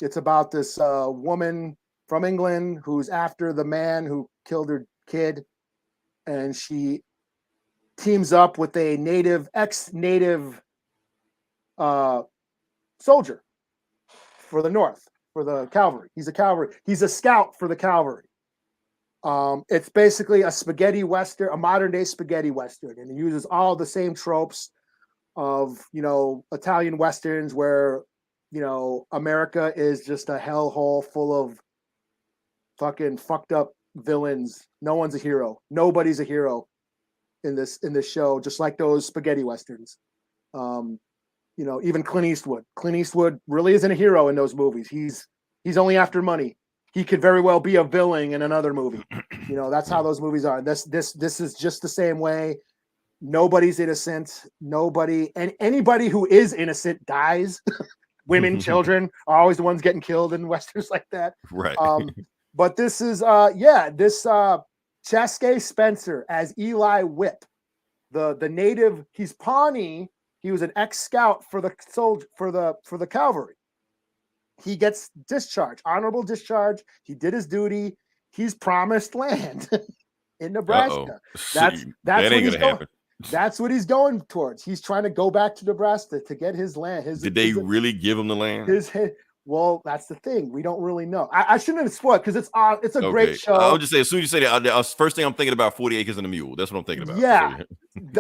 It's about this woman from England who's after the man who killed her kid, and she teams up with a ex-native soldier for the North, for the cavalry. He's a scout for the cavalry. It's basically a spaghetti western, a modern day spaghetti western, and it uses all the same tropes of, Italian westerns where, America is just a hellhole full of fucking fucked up villains. No one's a hero. Nobody's a hero in this show, just like those spaghetti westerns. Even Clint Eastwood. Clint Eastwood really isn't a hero in those movies. He's only after money. He could very well be a villain in another movie. That's how those movies are. This is just the same way. Nobody's innocent. And anybody who is innocent dies. Women, children are always the ones getting killed in westerns like that. Right. But this is Cheske Spencer as Eli Whip, the native. He's Pawnee. He was an ex-scout for the soldier for the cavalry. He gets discharged, honorable discharge. He did his duty. He's promised land in Nebraska. That's that ain't gonna happen. That's what he's going towards. He's trying to go back to Nebraska to get his land. Did they really give him the land? Well, that's the thing. We don't really know. I shouldn't have spoiled because it's a great show. I'll just say, as soon as you say that, first thing I'm thinking about 40 Acres and a Mule. That's what I'm thinking about. Yeah,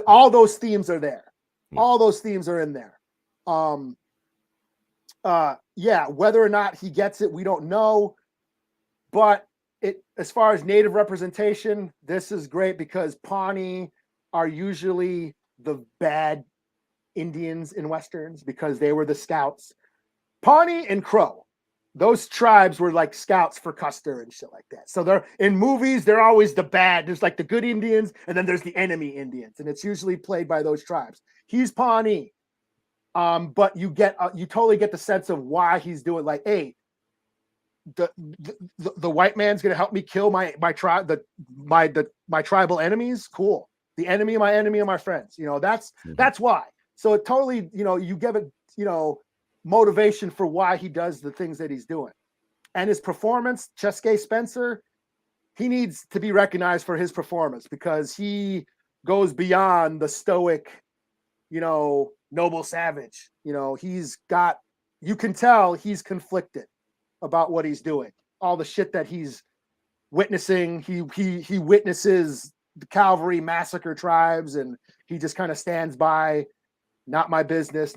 all those themes are there. All those themes are in there. Whether or not he gets it, we don't know. But as far as native representation, this is great because Pawnee are usually the bad Indians in westerns because they were the scouts. Pawnee and Crow, those tribes were like scouts for Custer and shit like that. So they're in movies, they're always the bad. There's like the good Indians, and then there's the enemy Indians, and it's usually played by those tribes. He's Pawnee, but you totally get the sense of why he's doing. Like, hey, the white man's gonna help me kill my tribe, my tribal enemies. Cool. The enemy of my friends. That's why. So it totally, you give it, motivation for why he does the things that he's doing. And his performance, Cheske Spencer, he needs to be recognized for his performance because he goes beyond the stoic, noble savage. You can tell he's conflicted about what he's doing. All the shit that he's witnessing, he witnesses the cavalry massacre tribes, and he just kind of stands by. Not my business,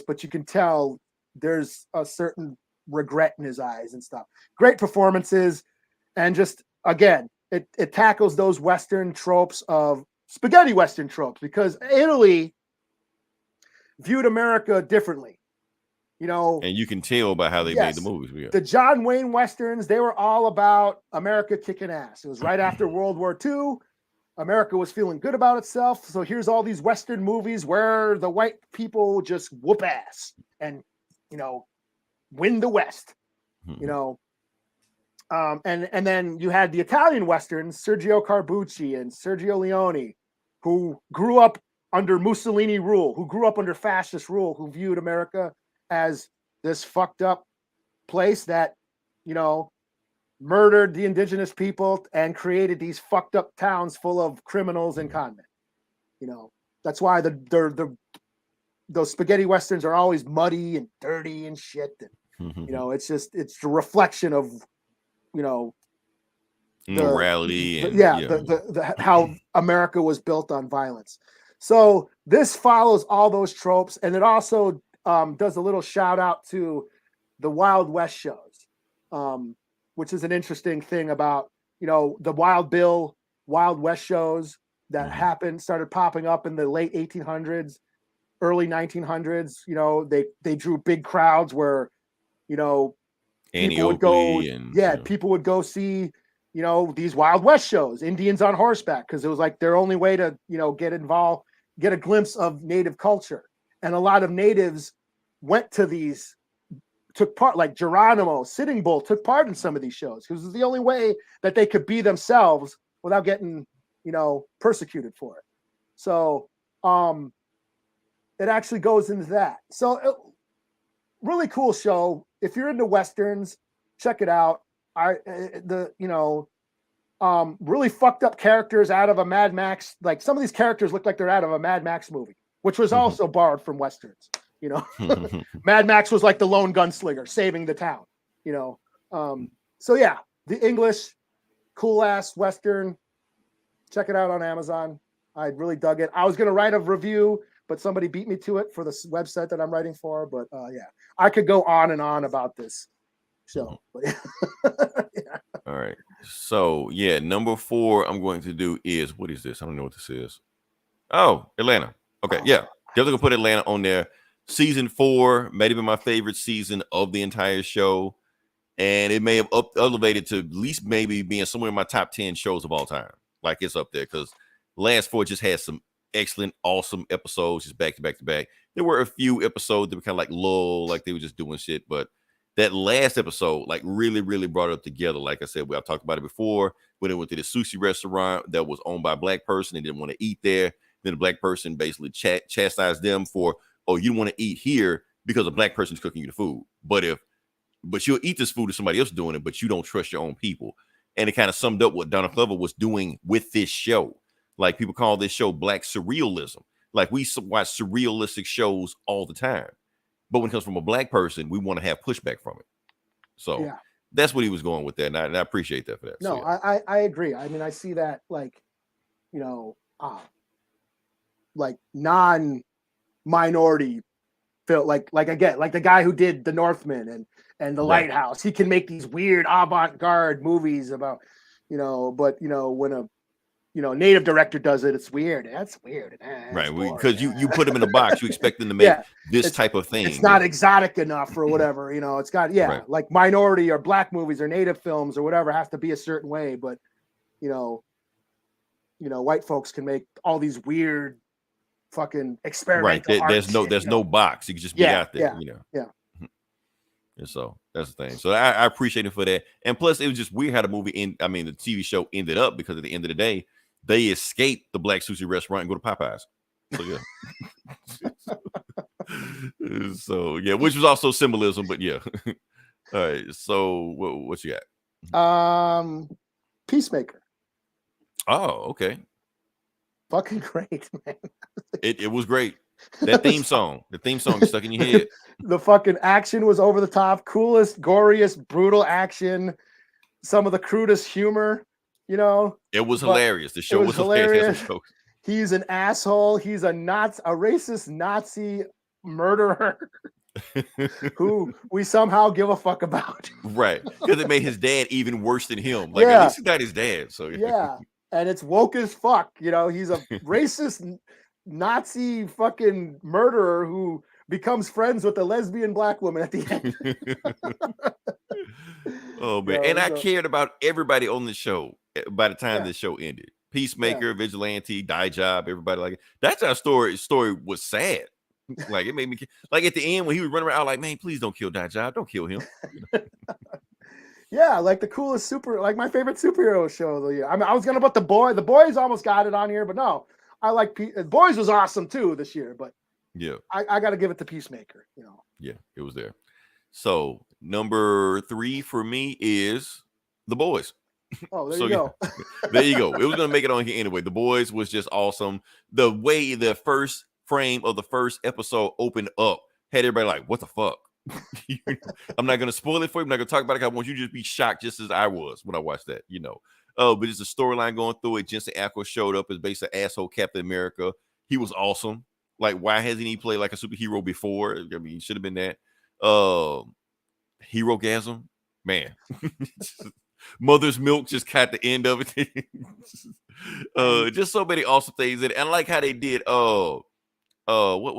but you can tell there's a certain regret in his eyes and stuff. Great performances, and just, again, it tackles those Western tropes of spaghetti Western tropes because Italy viewed America differently. And you can tell by how they made the movies. Yeah. The John Wayne Westerns, they were all about America kicking ass. It was right after World War II. America was feeling good about itself. So here's all these Western movies where the white people just whoop ass and, win the West, and then you had the Italian Westerns, Sergio Corbucci and Sergio Leone, who grew up under Mussolini rule, who grew up under fascist rule, who viewed America as this fucked up place that, murdered the indigenous people and created these fucked up towns full of criminals and con men. That's why those spaghetti westerns are always muddy and dirty and shit. And, it's the reflection of, morality. How America was built on violence. So this follows all those tropes, and it also does a little shout out to the Wild West shows. Which is an interesting thing about, the Wild Bill, Wild West shows that started popping up in the late 1800s, early 1900s. They drew big crowds where, people would go, people would go see, these Wild West shows, Indians on horseback, because it was like their only way to, get involved, get a glimpse of native culture. And a lot of natives went to these, took part, like Geronimo, Sitting Bull took part in some of these shows because it was the only way that they could be themselves without getting, persecuted for it. So it actually goes into that. So really cool show. If you're into Westerns, check it out. Really fucked up characters out of a Mad Max. Like some of these characters look like they're out of a Mad Max movie, which was also borrowed from Westerns. Mad Max was like the lone gunslinger saving the town, So yeah, the English cool ass Western. Check it out on Amazon. I really dug it. I was going to write a review, but somebody beat me to it for the website that I'm writing for. But yeah, I could go on and on about this show. But, yeah. All right. So yeah, number 4 I'm going to do is, what is this? I don't know what this is. Oh, Atlanta. Okay. Yeah. Definitely gonna put Atlanta on there. Season 4 may have been my favorite season of the entire show. And it may have elevated to at least maybe being somewhere in my top 10 shows of all time. Like it's up there because last 4 just had some excellent, awesome episodes, just back to back to back. There were a few episodes that were kind of like lull, like they were just doing shit. But that last episode, like really, really brought it up together. Like I said, I've talked about it before. When they went to the sushi restaurant that was owned by a black person, they didn't want to eat there. Then the black person basically chastised them for, oh, you don't want to eat here because a black person's cooking you the food. But you'll eat this food if somebody else is doing it, but you don't trust your own people. And it kind of summed up what Donald Glover was doing with this show. Like people call this show black surrealism. Like we watch surrealistic shows all the time. But when it comes from a black person, we want to have pushback from it. So that's what he was going with that. And I appreciate that for that. No, so, yeah. I agree. I mean, I see that like non-minority feel like again, like the guy who did the Northman and the Lighthouse. He can make these weird avant-garde movies about, but when a native director does it, it's weird. That's weird. Right. Because you put them in a box, you expect them to make this type of thing. It's not exotic enough or whatever. It's got, like minority or black movies or native films or whatever has to be a certain way. But, white folks can make all these weird fucking experimental Right. There's no box. You can just be out there, Yeah. And so that's the thing. So I appreciate it for that. And plus, it was just weird how the movie the TV show ended up, because at the end of the day, they escaped the black sushi restaurant and go to Popeyes. So so yeah, which was also symbolism, but yeah. All right. So what you got? Peacemaker. Oh, okay. Fucking great, man. It was great. The theme song is stuck in your head. The fucking action was over the top, coolest, goriest, brutal action. Some of the crudest humor, It was hilarious. The show was hilarious. He's an asshole. He's a racist Nazi murderer who we somehow give a fuck about. Right. Because it made his dad even worse than him. Like at least he got his dad. So yeah. And it's woke as fuck. He's a racist Nazi fucking murderer who becomes friends with a lesbian black woman at the end. Oh man. And I cared about everybody on the show by the time the show ended. Peacemaker, Vigilante, Die Job, everybody like it. That's our story was sad. Like it made me like at the end when he was running around, I was like, man, please don't kill Die Job. Don't kill him. Yeah, like the coolest my favorite superhero show of the year. I mean, I was gonna put The Boy. The Boys almost got it on here, but no. I like The Boys was awesome too this year, but I got to give it to Peacemaker. Yeah, it was there. So number 3 for me is The Boys. Oh, there you go. There you go. It was gonna make it on here anyway. The Boys was just awesome. The way the first frame of the first episode opened up had everybody like, "What the fuck?" I'm not gonna spoil it for you. I'm not gonna talk about it. I want you to just be shocked, just as I was when I watched that. But it's a storyline going through it. Jensen Ackles showed up as basically asshole Captain America. He was awesome. Like, why hasn't he played like a superhero before? I mean, he should have been that. Hero-gasm, man. Mother's Milk just caught the end of it. Just so many awesome things. And I like how they did. What's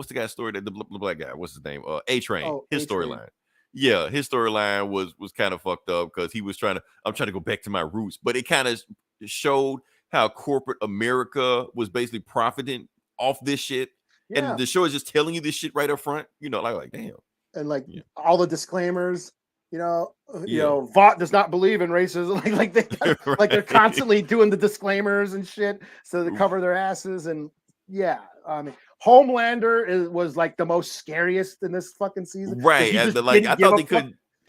the guy's story? The black guy. What's his name? A-Train. His storyline. Yeah, his storyline was kind of fucked up because he was I'm trying to go back to my roots, but it kind of showed how corporate America was basically profiting off this shit. Yeah. And the show is just telling you this shit right up front, like damn. And all the disclaimers, Vought does not believe in racism. Like they're constantly doing the disclaimers and shit so they cover their asses. And yeah, I mean, Homelander was like the most scariest in this fucking season. Right. And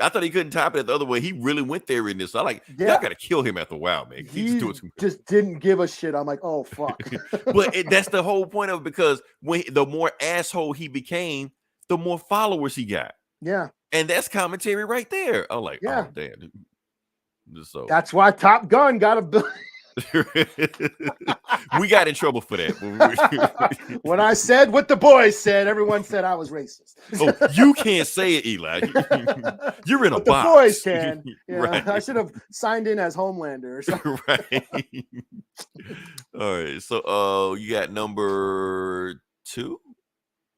I thought he couldn't top it the other way. He really went there in this. Y'all gotta kill him after a while, man. He just didn't give a shit. I'm like, oh fuck. But that's the whole point of it, because the more asshole he became, the more followers he got. Yeah. And that's commentary right there. I'm like, oh damn. So that's why Top Gun got a we got in trouble for that. When I said what the boys said, everyone said I was racist. Oh, you can't say it, Eli. You're in a box. The boys can. Yeah, right. I should have signed in as Homelander or something. Right. All right. So you got number 2?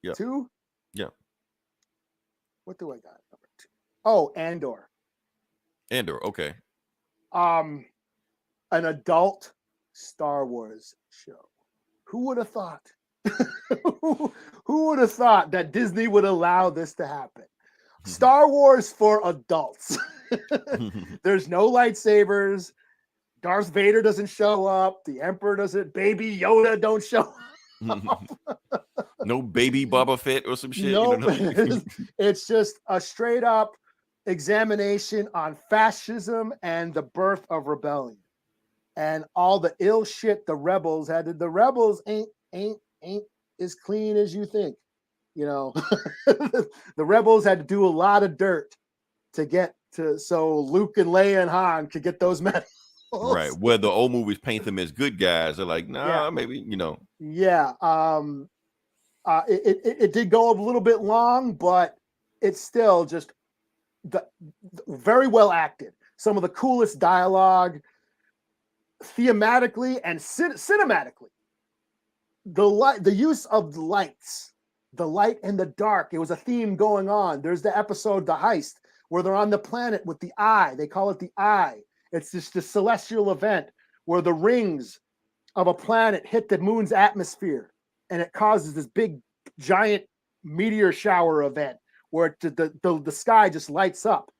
Yeah. 2? Yeah. What do I got? Number 2. Oh, Andor. Andor, okay. An adult Star Wars show. Who would have thought? Who would have thought that Disney would allow this to happen? Star Wars for adults. There's no lightsabers. Darth Vader doesn't show up. The Emperor doesn't. Baby Yoda don't show up. No baby Boba Fett or some shit. Nope. It's just a straight up examination on fascism and the birth of rebellion. And all the ill shit the rebels had. The rebels ain't as clean as you think. The rebels had to do a lot of dirt to get to, so Luke and Leia and Han could get those medals. Right. Where the old movies paint them as good guys. They're like, nah, maybe, Yeah. It did go a little bit long, but it's still just very well acted. Some of the coolest dialogue. Thematically and cinematically, the use of the lights, the light and the dark, it was a theme going on. There's the episode The Heist where they're on the planet with the eye. They call it the eye. It's just the celestial event where the rings of a planet hit the moon's atmosphere and it causes this big giant meteor shower event where the sky just lights up.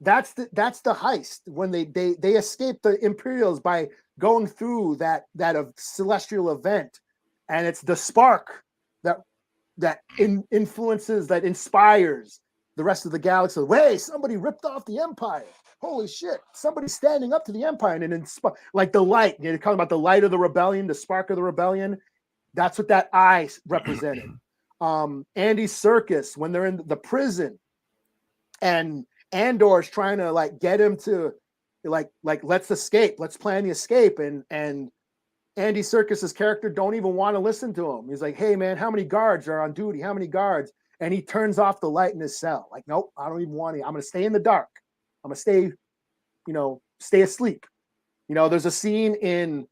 That's the heist when they escape the Imperials by going through that celestial event, and it's the spark that influences, that inspires the rest of the galaxy. Hey, somebody ripped off the Empire! Holy shit! Somebody's standing up to the Empire and like the light. You're talking about the light of the rebellion, the spark of the rebellion. That's what that eye represented. Andy Serkis when they're in the prison, and Andor's trying to get him to let's escape, let's plan the escape, and Andy Serkis's character don't even want to listen to him. He's like, hey man, how many guards are on duty? How many guards? And he turns off the light in his cell. Like, nope, I don't even want to. I'm gonna stay in the dark. I'm gonna stay asleep. There's a scene in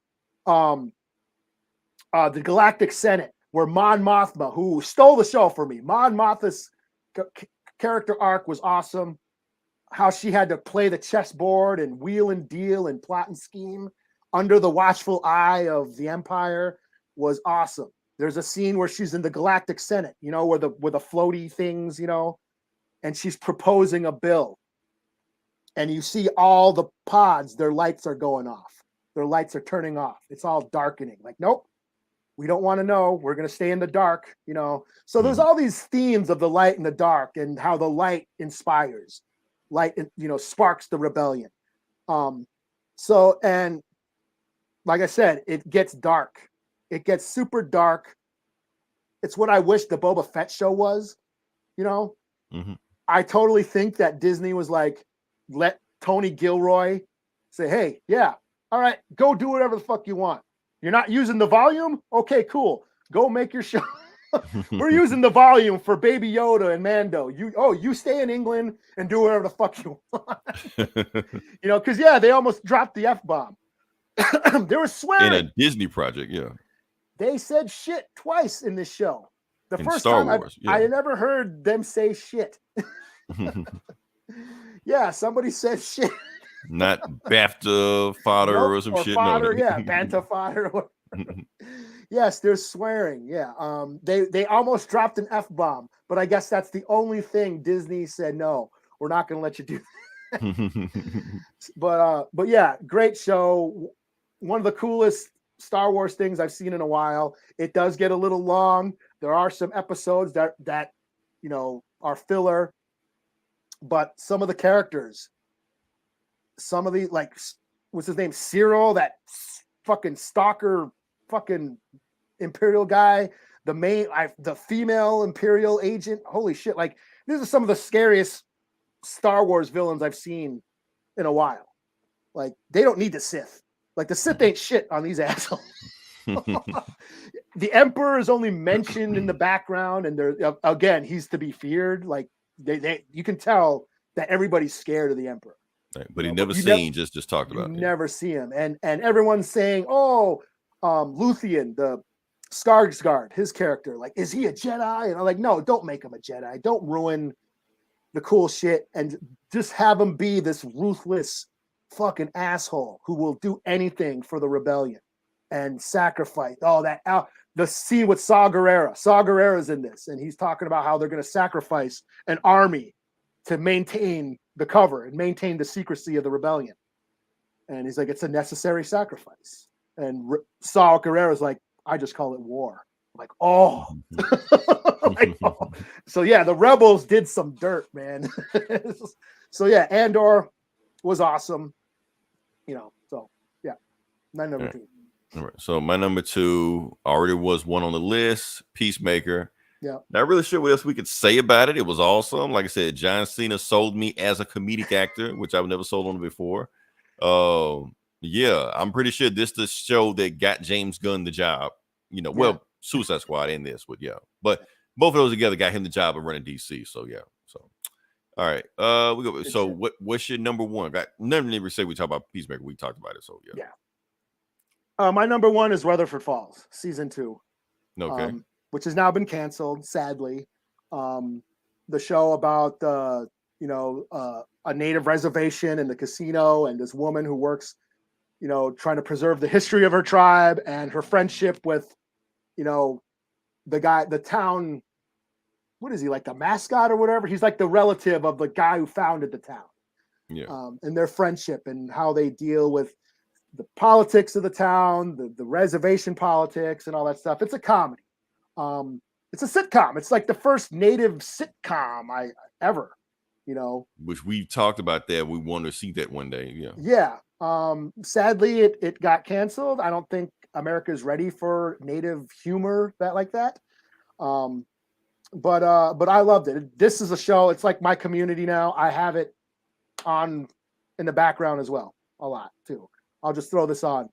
the Galactic Senate where Mon Mothma, who stole the show for me, Mon Mothma's character arc was awesome. How she had to play the chessboard and wheel and deal and plot and scheme under the watchful eye of the Empire was awesome. There's a scene where she's in the Galactic Senate, where the floaty things, and she's proposing a bill. And you see all the pods, their lights are going off. Their lights are turning off. It's all darkening. Like, nope, we don't want to know. We're going to stay in the dark, So there's all these themes of the light and the dark and how the light inspires. Light, sparks the rebellion. And like I said, it gets dark. It gets super dark. It's what I wish the Boba Fett show was, Mm-hmm. I totally think that Disney was like, let Tony Gilroy say, hey, yeah, all right, go do whatever the fuck you want. You're not using the volume? Okay, cool. Go make your show. We're using the volume for Baby Yoda and Mando. You stay in England and do whatever the fuck you want. Because they almost dropped the F-bomb. They were swearing. In a Disney project, yeah. They said shit twice in this show. The in first Star time Wars, I never heard them say shit. Yeah, somebody said shit. Not BAFTA fodder or some shit. Fodder, no. Yeah, Banta fodder. Yes, they're swearing. Yeah. They almost dropped an F-bomb, but I guess that's the only thing Disney said no. We're not going to let you do that. But yeah, great show. One of the coolest Star Wars things I've seen in a while. It does get a little long. There are some episodes that you know are filler, but some of the characters, some of the like, what's his name, Cyril, that fucking stalker, fucking Imperial guy, the female Imperial agent. Holy shit! Like, these are some of the scariest Star Wars villains I've seen in a while. Like, they don't need the Sith. Like, the Sith ain't shit on these assholes. The Emperor is only mentioned in the background, and they're again, he's to be feared. Like, you can tell that everybody's scared of the Emperor. Right, but he never seen, just talked about. You never see him, and everyone's saying, "Oh, Luthien, the Skarsgård, his character, like, is he a Jedi?" And I'm like, no, don't make him a Jedi. Don't ruin the cool shit, and just have him be this ruthless fucking asshole who will do anything for the rebellion and sacrifice. The scene with Saw Gerrera. Saw Gerrera's in this, and he's talking about how they're going to sacrifice an army to maintain the cover and maintain the secrecy of the rebellion. And he's like, it's a necessary sacrifice. And Saw Gerrera's like, I just call it war. I'm like, oh. Like, oh. So yeah, the rebels did some dirt, man. So yeah, Andor was awesome. You know, so yeah, my number two. All right. So my number two already was one on the list, Peacemaker. Yeah. Not really sure what else we could say about it. It was awesome. Like I said, John Cena sold me as a comedic actor, which I've never sold on before. Yeah, I'm pretty sure this is the show that got James Gunn the job. You know, well, Suicide Squad in this, but yeah. But both of those together got him the job of running DC. So yeah. So all right. We go. So what's your number one? Got never say we talk about Peacemaker. We talked about it. So yeah. My number one is Rutherford Falls, season 2. Okay. Which has now been canceled, sadly. The show about a native reservation in the casino, and this woman who works, you know, trying to preserve the history of her tribe, and her friendship with, you know, the town. What is he, like the mascot or whatever? He's like the relative of the guy who founded the town. Yeah. And their friendship and how they deal with the politics of the town, the reservation politics and all that stuff. It's a comedy. It's a sitcom. It's like the first native sitcom I ever, you know. Which we talked about that. We want to see that one day. Yeah. Yeah. Sadly, it got canceled. I don't think America's ready for native humor like that. But I loved it. This is a show. It's like my community now. I have it on in the background as well, a lot too. I'll just throw this on.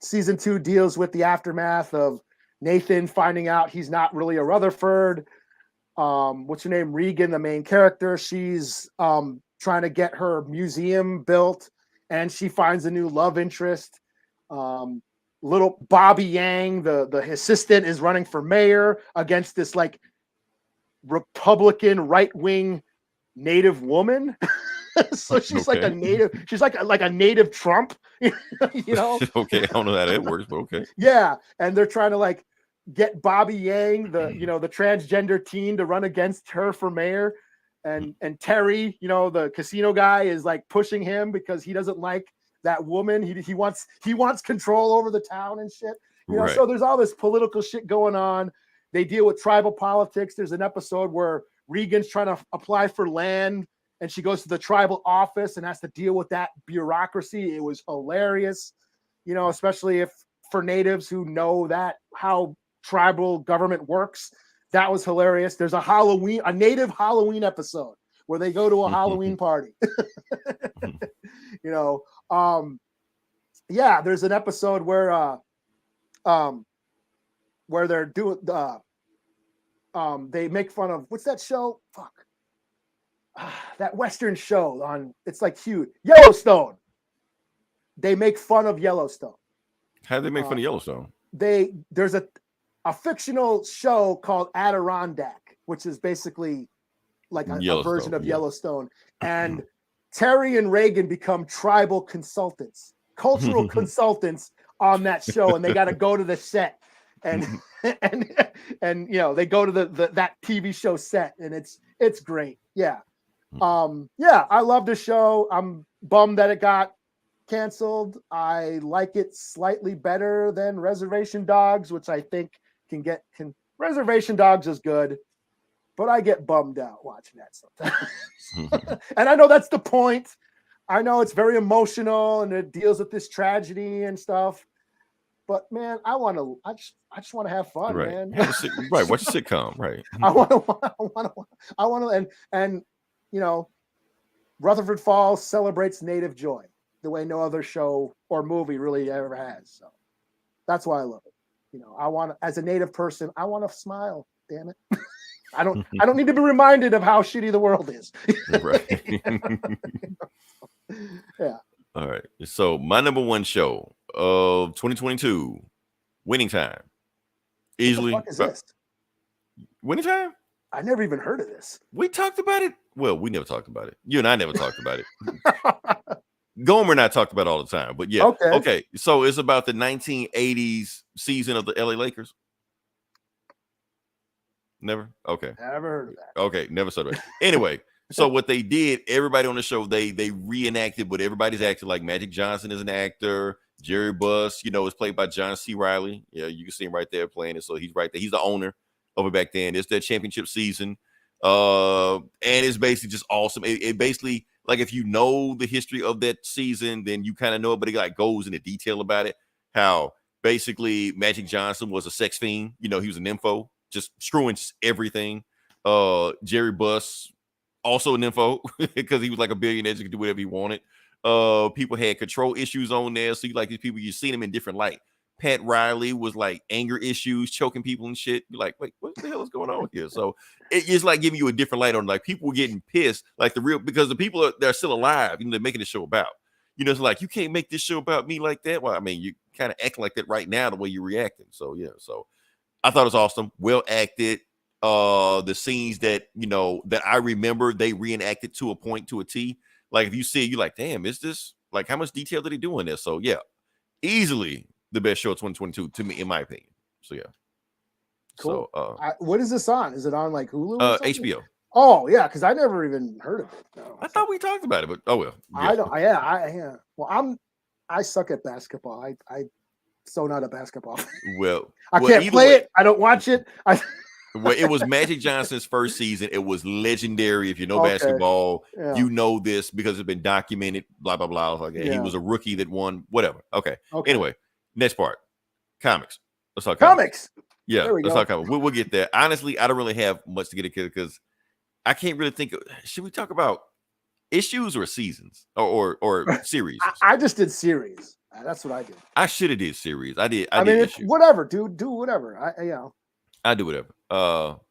Season 2 deals with the aftermath of Nathan finding out he's not really a Rutherford. What's her name? Regan, the main character. She's trying to get her museum built, and she finds a new love interest. Little Bobby Yang, the assistant, is running for mayor against this like Republican right-wing native woman. So she's like a native. She's like a native Trump, you know. Okay, I don't know how that works, but okay. Yeah, and they're trying to like get Bobby Yang, the transgender teen, to run against her for mayor, and Terry, you know, the casino guy, is like pushing him because he doesn't like that woman. He wants control over the town and shit. You know, right. So there's all this political shit going on. They deal with tribal politics. There's an episode where Regan's trying to apply for land, and she goes to the tribal office and has to deal with that bureaucracy. It was hilarious, you know, especially if for natives who know that how tribal government works. That was hilarious. There's a native Halloween episode where they go to a Halloween party. You know, yeah, there's an episode where they're doing they make fun of, what's that show? Fuck. That Western show on, it's like huge, Yellowstone. They make fun of Yellowstone. How do they make fun of Yellowstone? There's a fictional show called Adirondack, which is basically like a version of Yellowstone. And Terry and Reagan become tribal consultants, cultural consultants on that show, and they got to go to the set and you know, they go to that TV show set, and it's great. Yeah. Yeah, I love the show. I'm bummed that it got canceled. I like it slightly better than Reservation Dogs, which I think can Reservation Dogs is good, but I get bummed out watching that sometimes. And I know that's the point. I know it's very emotional and it deals with this tragedy and stuff. But man, I just want to have fun, Right. man. Right. Watch a sitcom. Right. I want to, and you know, Rutherford Falls celebrates native joy the way no other show or movie really ever has. So that's why I love it. You know, as a native person, I want to smile. Damn it. I don't need to be reminded of how shitty the world is. Right. Yeah. All right. So my number one show of 2022, Winning Time. Easily. What the fuck is this? Winning Time? I never even heard of this. We talked about it. Well, we never talked about it. You and I never talked about it. Gomer and I talked about it all the time. But yeah. Okay. So it's about the 1980s season of the LA Lakers. Never? Okay. Never heard of that. Okay. Never saw that. Anyway. So what they did, everybody on the show, they reenacted, but everybody's acting like Magic Johnson is an actor. Jerry Buss, is played by John C. Reilly. Yeah, you can see him right there playing it. So he's right there. He's the owner of it back then. It's their championship season. And it's basically just awesome. It basically, like, if you know the history of that season, then you kind of know it, but it like goes into detail about it. How basically Magic Johnson was a sex fiend. He was an nympho, just screwing everything. Jerry Buss, also an info, because he was like a billionaire, he could do whatever he wanted. People had control issues on there, so you like these people, you seen them in different light. Pat Riley was like anger issues, choking people and shit. You're like, wait, what the hell is going on here? So it's like giving you a different light on, like, people were getting pissed, like because the people they're still alive, they're making the show about. It's like, you can't make this show about me like that. Well, I mean, you kind of acting like that right now the way you're reacting. So yeah, so I thought it was awesome, well acted. The scenes that that I remember, they reenacted to a point, to a T. Like, if you see it, you're like, damn, is this, like, how much detail did he do in this? So yeah, easily the best show of 2022 to me, in my opinion. So yeah. Cool. So what is this on? Is it on like Hulu? HBO. Oh yeah, because I never even heard of it. No. I thought we talked about it, but oh well. Yeah. I don't. Yeah. Well, I suck at basketball. I so not a basketball. Well, I can't play it. I don't watch it. Well, it was Magic Johnson's first season. It was legendary. If you know basketball, you know this because it's been documented. Blah blah blah. Like, he was a rookie that won. Whatever. Okay. Anyway, next part, comics. Let's talk comics. Yeah, let's talk comics. We'll get there. Honestly, I don't really have much to get into because I can't really think of. Should we talk about issues or seasons or series? I just did series. That's what I did. I should have did series. I mean, whatever, dude. Do whatever. I do whatever. I'll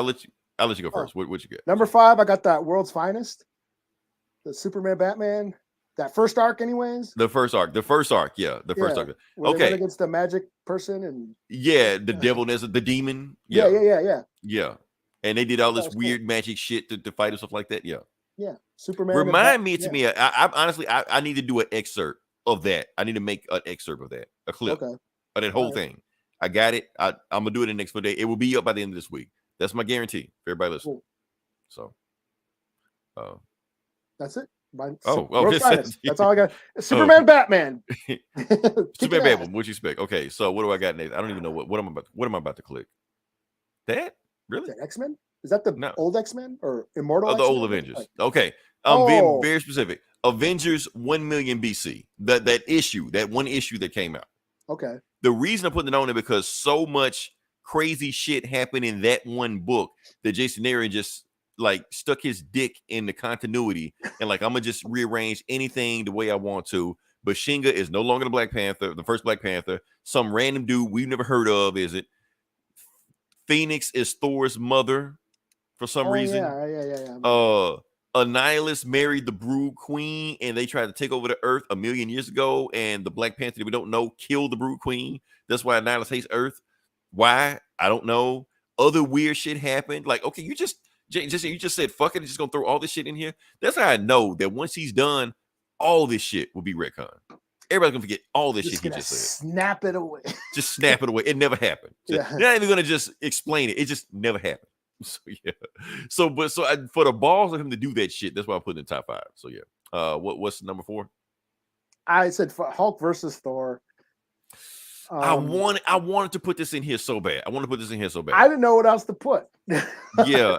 let you go first. What you get? Number 5, I got that World's Finest, the Superman Batman, that first arc, anyways. The first arc. Yeah, the first arc. Okay, against the magic person and the devil, the demon. Yeah. And they did all this weird magic shit to fight and stuff like that. Yeah. Superman. Remind me to me. I honestly, I need to do an excerpt of that. I need to make an excerpt of that, a clip of that whole thing. I got it. I'm gonna do it in the next day. It will be up by the end of this week. That's my guarantee for everybody listening. Cool. So, that's it. That's all I got. Superman, Batman. Superman, Batman. What you expect? Okay, so what do I got next? I don't even know what am I about to click. That really? That X-Men? Is that the old X-Men or Immortal? The old Avengers. Okay, I'm being very specific. Avengers 1 million BC. That one issue that came out. Okay. The reason I'm putting it on it because so much crazy shit happened in that one book that Jason Aaron just like stuck his dick in the continuity and like, I'm gonna just rearrange anything the way I want to. Bashinga is no longer the first Black Panther. Some random dude we've never heard of. Is it? Phoenix is Thor's mother for some reason. Yeah. Annihilus married the Brood Queen, and they tried to take over the Earth 1 million years ago. And the Black Panther that we don't know killed the Brood Queen. That's why Annihilus hates Earth. Why? I don't know. Other weird shit happened. Like, okay, you just said fuck it, just gonna throw all this shit in here. That's how I know that once he's done, all this shit will be retcon. Everybody's gonna forget all this shit he just said. Snap it away. Just snap it away. It never happened. You're not even gonna just explain it. It just never happened. So yeah. For the balls of him to do that shit, that's why I put it in top 5. So yeah. What's number 4? I said Hulk versus Thor. I wanted to put this in here so bad. I I didn't know what else to put. Yeah.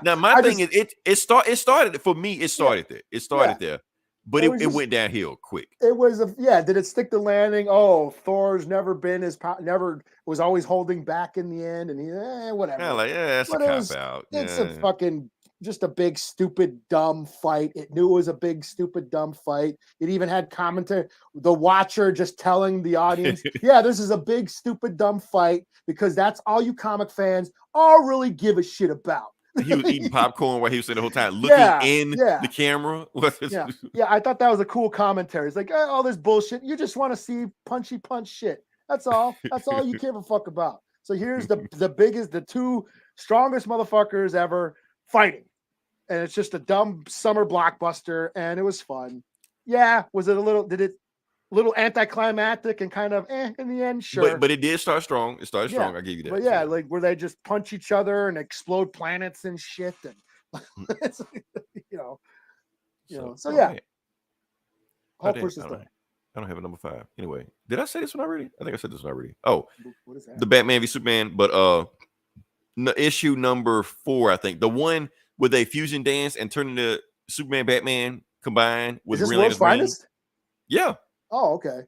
Now my thing is it started for me. It started there. It started there, but it went downhill quick. It was did it stick the landing? Oh, Thor's never been never was always holding back in the end, and he whatever. Kind of like that's a cop out. It's a fucking just a big stupid dumb fight. It knew it was a big stupid dumb fight. It even had commentary. The Watcher just telling the audience, "Yeah, this is a big stupid dumb fight," because that's all you comic fans all really give a shit about. He was eating popcorn while he was sitting the whole time looking in the camera. Yeah, I thought that was a cool commentary. It's like, all this bullshit. You just want to see punchy punch shit. That's all. That's all you give a fuck about. So here's the 2 strongest motherfuckers ever fighting. And it's just a dumb summer blockbuster, and it was fun. Yeah, was it a little anticlimactic and kind of in the end? Sure. But it did start strong. It started strong. I give you that. But yeah, like where they just punch each other and explode planets and shit, and it's So yeah. Hulk versus Thor. I don't have a number 5. Anyway, did I say this one already? I think I said this one already. Oh, what is that? The Batman v Superman, but issue number 4, I think. The one where they fusion dance and turn into Superman, Batman combined with Is this World's Finest? Yeah. Oh, okay.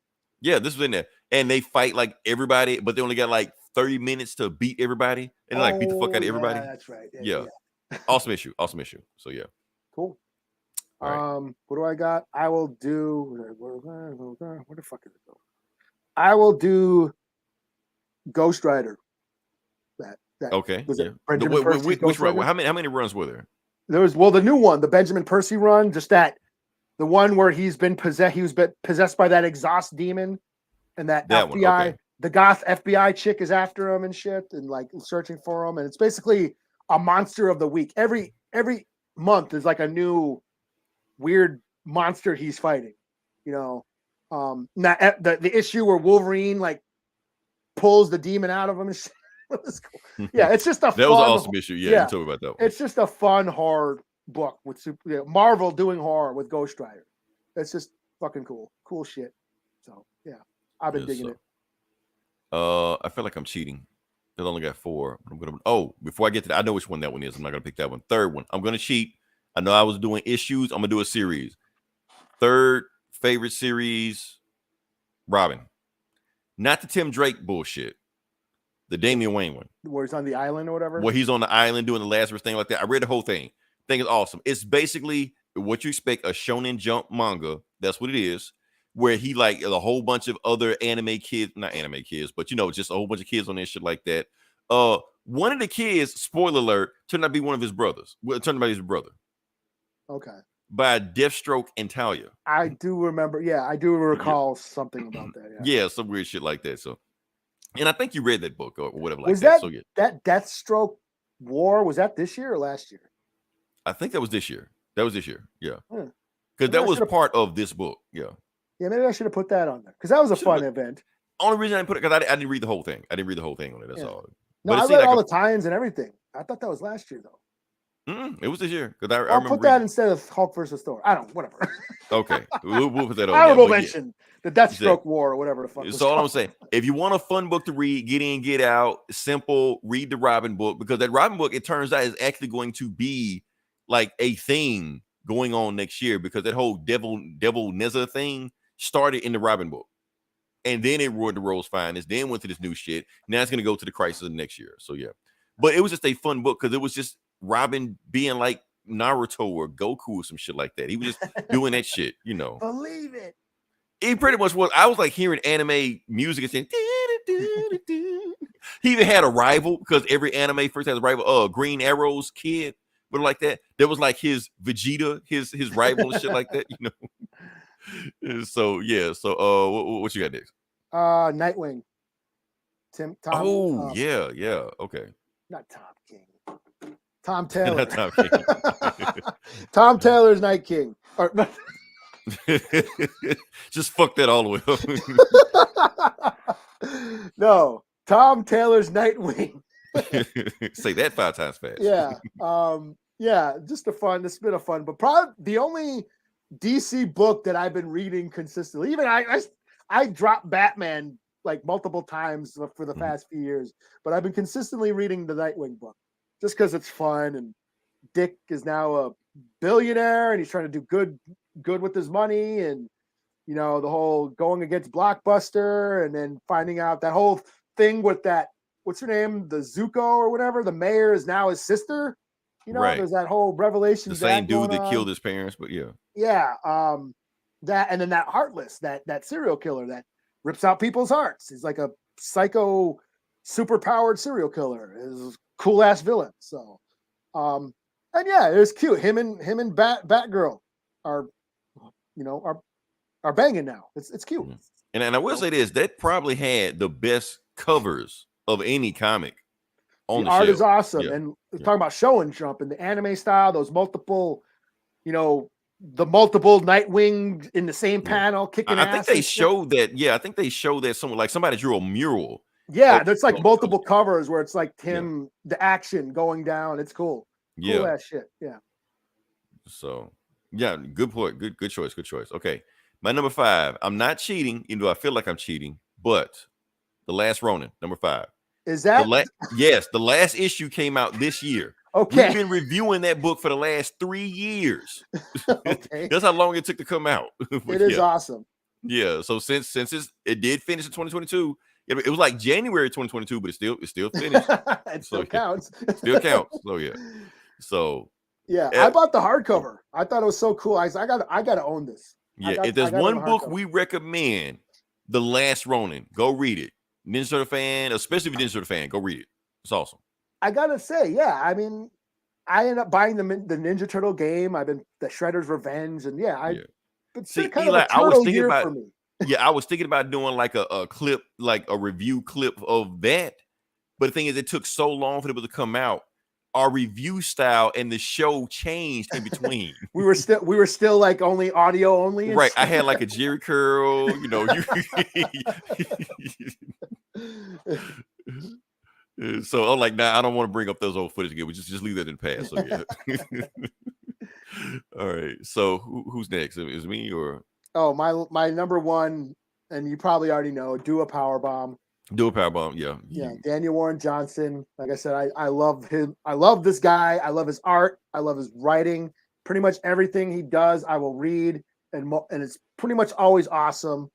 Yeah, this was in there. And they fight like everybody, but they only got like 30 minutes to beat everybody. And like beat the fuck out of everybody. That's right. Yeah. Awesome issue. So yeah. Cool. Right. What do I got? I will do where the fuck is it go? I will do Ghost Rider. That okay. was it which run? How many runs were there? There was the new one, the Benjamin Percy run, just the one where he was possessed by that exhaust demon, and that FBI, the goth FBI chick is after him and shit, and like searching for him, and it's basically a monster of the week. Every month is like a new weird monster he's fighting. The issue where Wolverine like pulls the demon out of him and shit. Cool. Yeah, it's just that was an awesome issue. Yeah, you told me about that one. It's just a fun horror book with Marvel doing horror with Ghost Rider. It's just fucking cool shit. So yeah, I've been digging it. I feel like I'm cheating. I only got 4. I'm gonna. Before I get to that, I know which one that one is. I'm not gonna pick that one. Third one. I'm gonna cheat. I know I was doing issues. I'm gonna do a series. Third favorite series, Robin. Not the Tim Drake bullshit. The Damian Wayne one. Where he's on the island or whatever? Where he's on the island doing the Lazarus thing like that. I read the whole thing. I think it's awesome. It's basically what you expect, a Shonen Jump manga. That's what it is. Where he like a whole bunch of other anime kids, not anime kids, but just a whole bunch of kids on that shit like that. One of the kids, spoiler alert, turned out to be one of his brothers. Well, it turned out to be his brother. Okay. By Deathstroke and Talia. I do remember. Yeah, I do recall something about that. Yeah, some weird shit like that. So. And I think you read that book or whatever like was that. That Deathstroke War, was that this year or last year? I think that was this year. Yeah. Because that was part of this book. Yeah. Yeah, maybe I should have put that on there. Because that was a fun event. Only reason I didn't put it because I didn't read the whole thing. I didn't read the whole thing on it. That's all. No, I read all the tie-ins and everything. I thought that was last year though. It was this year. Because I I'll put that instead of Hulk versus Thor. I don't, whatever. Okay. We'll put that on. Honorable mention. The Deathstroke War or whatever the fuck. That's all I'm saying. If you want a fun book to read, get in, get out, simple, read the Robin book, because that Robin book, it turns out, is actually going to be like a thing going on next year, because that whole Devil Nezza thing started in the Robin book. And then it roared the World's Finest, then went to this new shit. Now it's going to go to the Crisis of next year. So yeah. But it was just a fun book because it was just Robin being like Naruto or Goku or some shit like that. He was just doing that shit, Believe it. He pretty much was. I was like hearing anime music and saying, he even had a rival, because every anime first has a rival. Green Arrow's kid, but like that. There was like his Vegeta, his rival and shit like that, So yeah. So what you got next? Nightwing. Tom. Yeah. Okay. Not Tom King. Tom Taylor. Not Tom King. Tom Taylor's Night King. Just fuck that all the way up. No, Tom Taylor's Nightwing. Say that 5 times fast. Yeah. Yeah, just it's been a fun, but probably the only DC book that I've been reading consistently. Even I dropped Batman like multiple times for the past few years, but I've been consistently reading the Nightwing book just because it's fun. And Dick is now a billionaire and he's trying to do good with his money, and the whole going against Blockbuster, and then finding out that whole thing with that, what's her name, the Zuko or whatever, the mayor is now his sister. Right. There's that whole revelation. The same dude that killed his parents, but yeah. Yeah. That, and then that Heartless, that serial killer that rips out people's hearts. He's like a psycho, super powered serial killer. Is a cool ass villain. So, and yeah, it was cute. Him and Batgirl are banging now. It's cute. And I will say this: that probably had the best covers of any comic. The art is awesome. Yeah. And talking about show and jump and the anime style, those multiple, the multiple Nightwing in the same panel kicking ass. I think they showed that. Yeah, I think they showed that somebody drew a mural. Yeah, there's like multiple covers where it's like the action going down. It's cool. Yeah. Cool ass shit. Yeah. So yeah, good point. Good choice. Good choice. Okay. My number 5. I'm not cheating, even though I feel like I'm cheating, but The Last Ronin, number 5. Is that yes? The last issue came out this year. Okay. We've been reviewing that book for the last 3 years. Okay. That's how long it took to come out. It is awesome. Yeah. So since it did finish in 2022, it was like January 2022, but it still finished. It still counts. Still counts. So yeah. So yeah, I bought the hardcover. I thought it was so cool. I gotta own this. Yeah, if there's one book we recommend, The Last Ronin, go read it. Ninja Turtle fan, especially if you're a Ninja Turtle fan, go read it. It's awesome. I gotta say, yeah. I mean, I ended up buying the Ninja Turtle game. I've been the Shredder's Revenge, and But see, Eli, I was thinking about. I was thinking about doing like a clip, like a review clip of that. But the thing is, it took so long for it to come out. Our review style and the show changed in between. we were still like only audio only. Right. I had like a Jerry curl, So I'm like, nah, I don't want to bring up those old footage again. We just leave that in the past. So yeah. All right. So who's next? Is it me or? Oh, my number 1, and you probably already know, Do a Powerbomb. Do a Powerbomb, yeah. Yeah, Daniel Warren Johnson. Like I said, I love him. I love this guy. I love his art. I love his writing. Pretty much everything he does, I will read, and it's pretty much always awesome.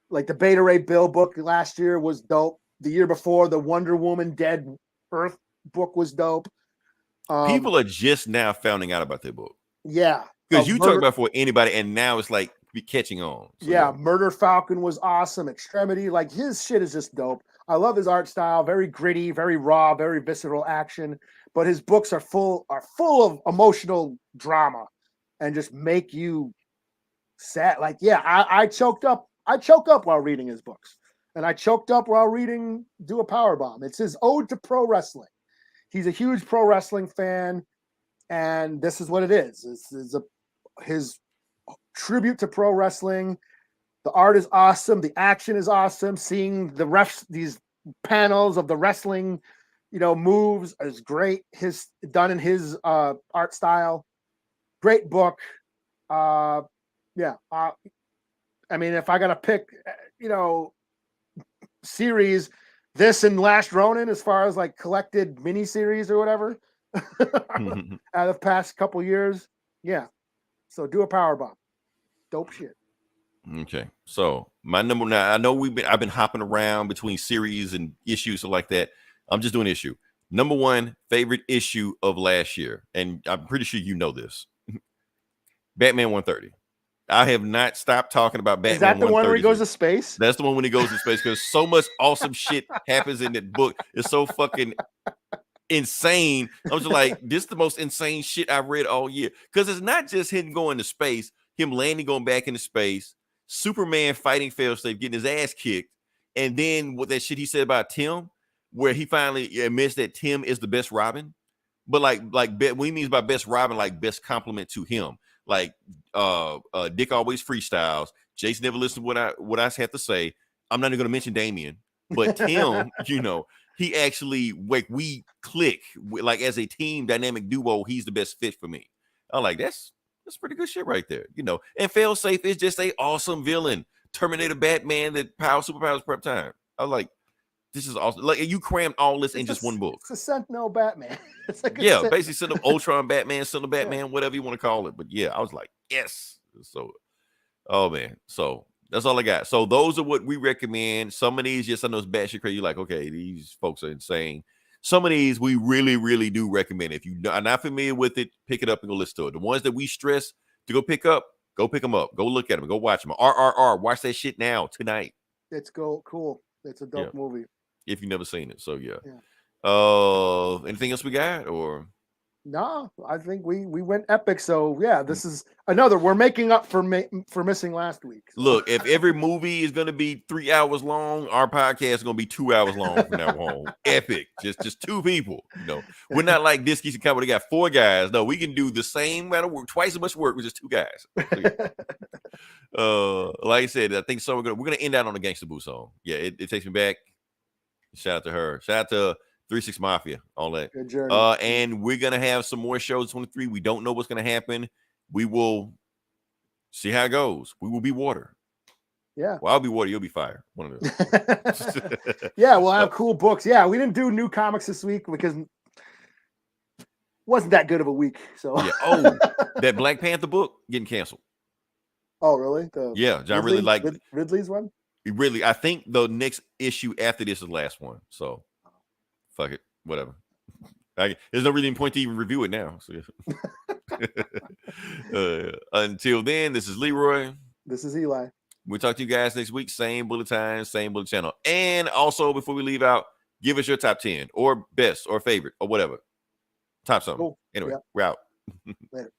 Like the Beta Ray Bill book last year was dope. The year before, the Wonder Woman Dead Earth book was dope. People are just now finding out about that book. Yeah, because you talk about for anybody, and now it's like be catching on. So, yeah, Murder Falcon was awesome. Extremity, like his shit is just dope. I love his art style, very gritty, very raw, very visceral action. But his books are full of emotional drama and just make you sad. Like, yeah, I choked up. I choke up while reading his books, and I choked up while reading Do a Powerbomb. It's his ode to pro wrestling. He's a huge pro wrestling fan, and this is what it is. His tribute to pro wrestling. The art is awesome. The action is awesome. Seeing these panels of the wrestling, moves is great. Done in his art style. Great book. I mean, if I got to pick, series, this and Last Ronin, as far as like collected miniseries or whatever, out of the past couple years, yeah. So Do a Powerbomb. Dope shit. Okay, so my number 9. I know I've been hopping around between series and issues like that. I'm just doing issue. Number 1 favorite issue of last year, and I'm pretty sure you know this. Batman 130. I have not stopped talking about Batman. Is that the one where he goes to space? That's the one when he goes to space, because so much awesome shit happens in that book. It's so fucking insane. I was like, this is the most insane shit I've read all year. Because it's not just him going to space, him landing, going back into space, Superman fighting failsafe, getting his ass kicked, and then what that shit he said about Tim, where he finally admits that Tim is the best Robin. But like what he means by best Robin, like best compliment to him. Like Dick always freestyles. Jason never listens to what I have to say. I'm not even going to mention Damian, but Tim, he actually we click like as a team dynamic duo. He's the best fit for me. I'm like, that's pretty good shit right there, you know. And Failsafe is just a awesome villain, Terminator, Batman, that superpowers prep time. I was like, this is awesome. Like you crammed all this in just one book. It's a Sentinel Batman. It's like Basically Sentinel Ultron Batman, Sentinel Batman, whatever you want to call it. But yeah, I was like, yes. So, oh man, so that's all I got. So those are what we recommend. Some of these, yes, I know it's batshit crazy. You're like, okay, these folks are insane. Some of these we really, really do recommend. If you are not familiar with it, pick it up and go listen to it. The ones that we stress to go pick up, go pick them up. Go look at them. Go watch them. RRR. Watch that shit now tonight. It's cool. It's a dope movie. If you've never seen it, so yeah. Anything else we got or? No, I think we went epic. So yeah, this is another. We're making up for missing last week. So. Look, if every movie is going to be 3 hours long, our podcast is going to be 2 hours long from now on. Epic, just two people. You know, we're not like Diskeys and Company. They got 4 guys. No, we can do the same amount of work, twice as much work with just 2 guys. So, like I said, I think so. We're gonna end out on the Gangsta Boo song. Yeah, it takes me back. Shout out to her. Shout out to 36 Mafia, all that. Good journey. And we're gonna have some more shows. 23. We don't know what's gonna happen. We will see how it goes. We will be water. Yeah. Well, I'll be water. You'll be fire. One of those. Yeah, we'll have cool books. Yeah, we didn't do new comics this week because it wasn't that good of a week. So yeah. Oh, that Black Panther book getting canceled. Oh, really? Yeah, John really liked Ridley's one. Really, I think the next issue after this is the last one. So, fuck it, whatever. There's no really point to even review it now. So, until then, this is Leroy. This is Eli. We'll talk to you guys next week. Same bullet time, same bullet channel. And also, before we leave out, give us your top 10 or best or favorite or whatever. Top something. Cool. Anyway, we're out. Later.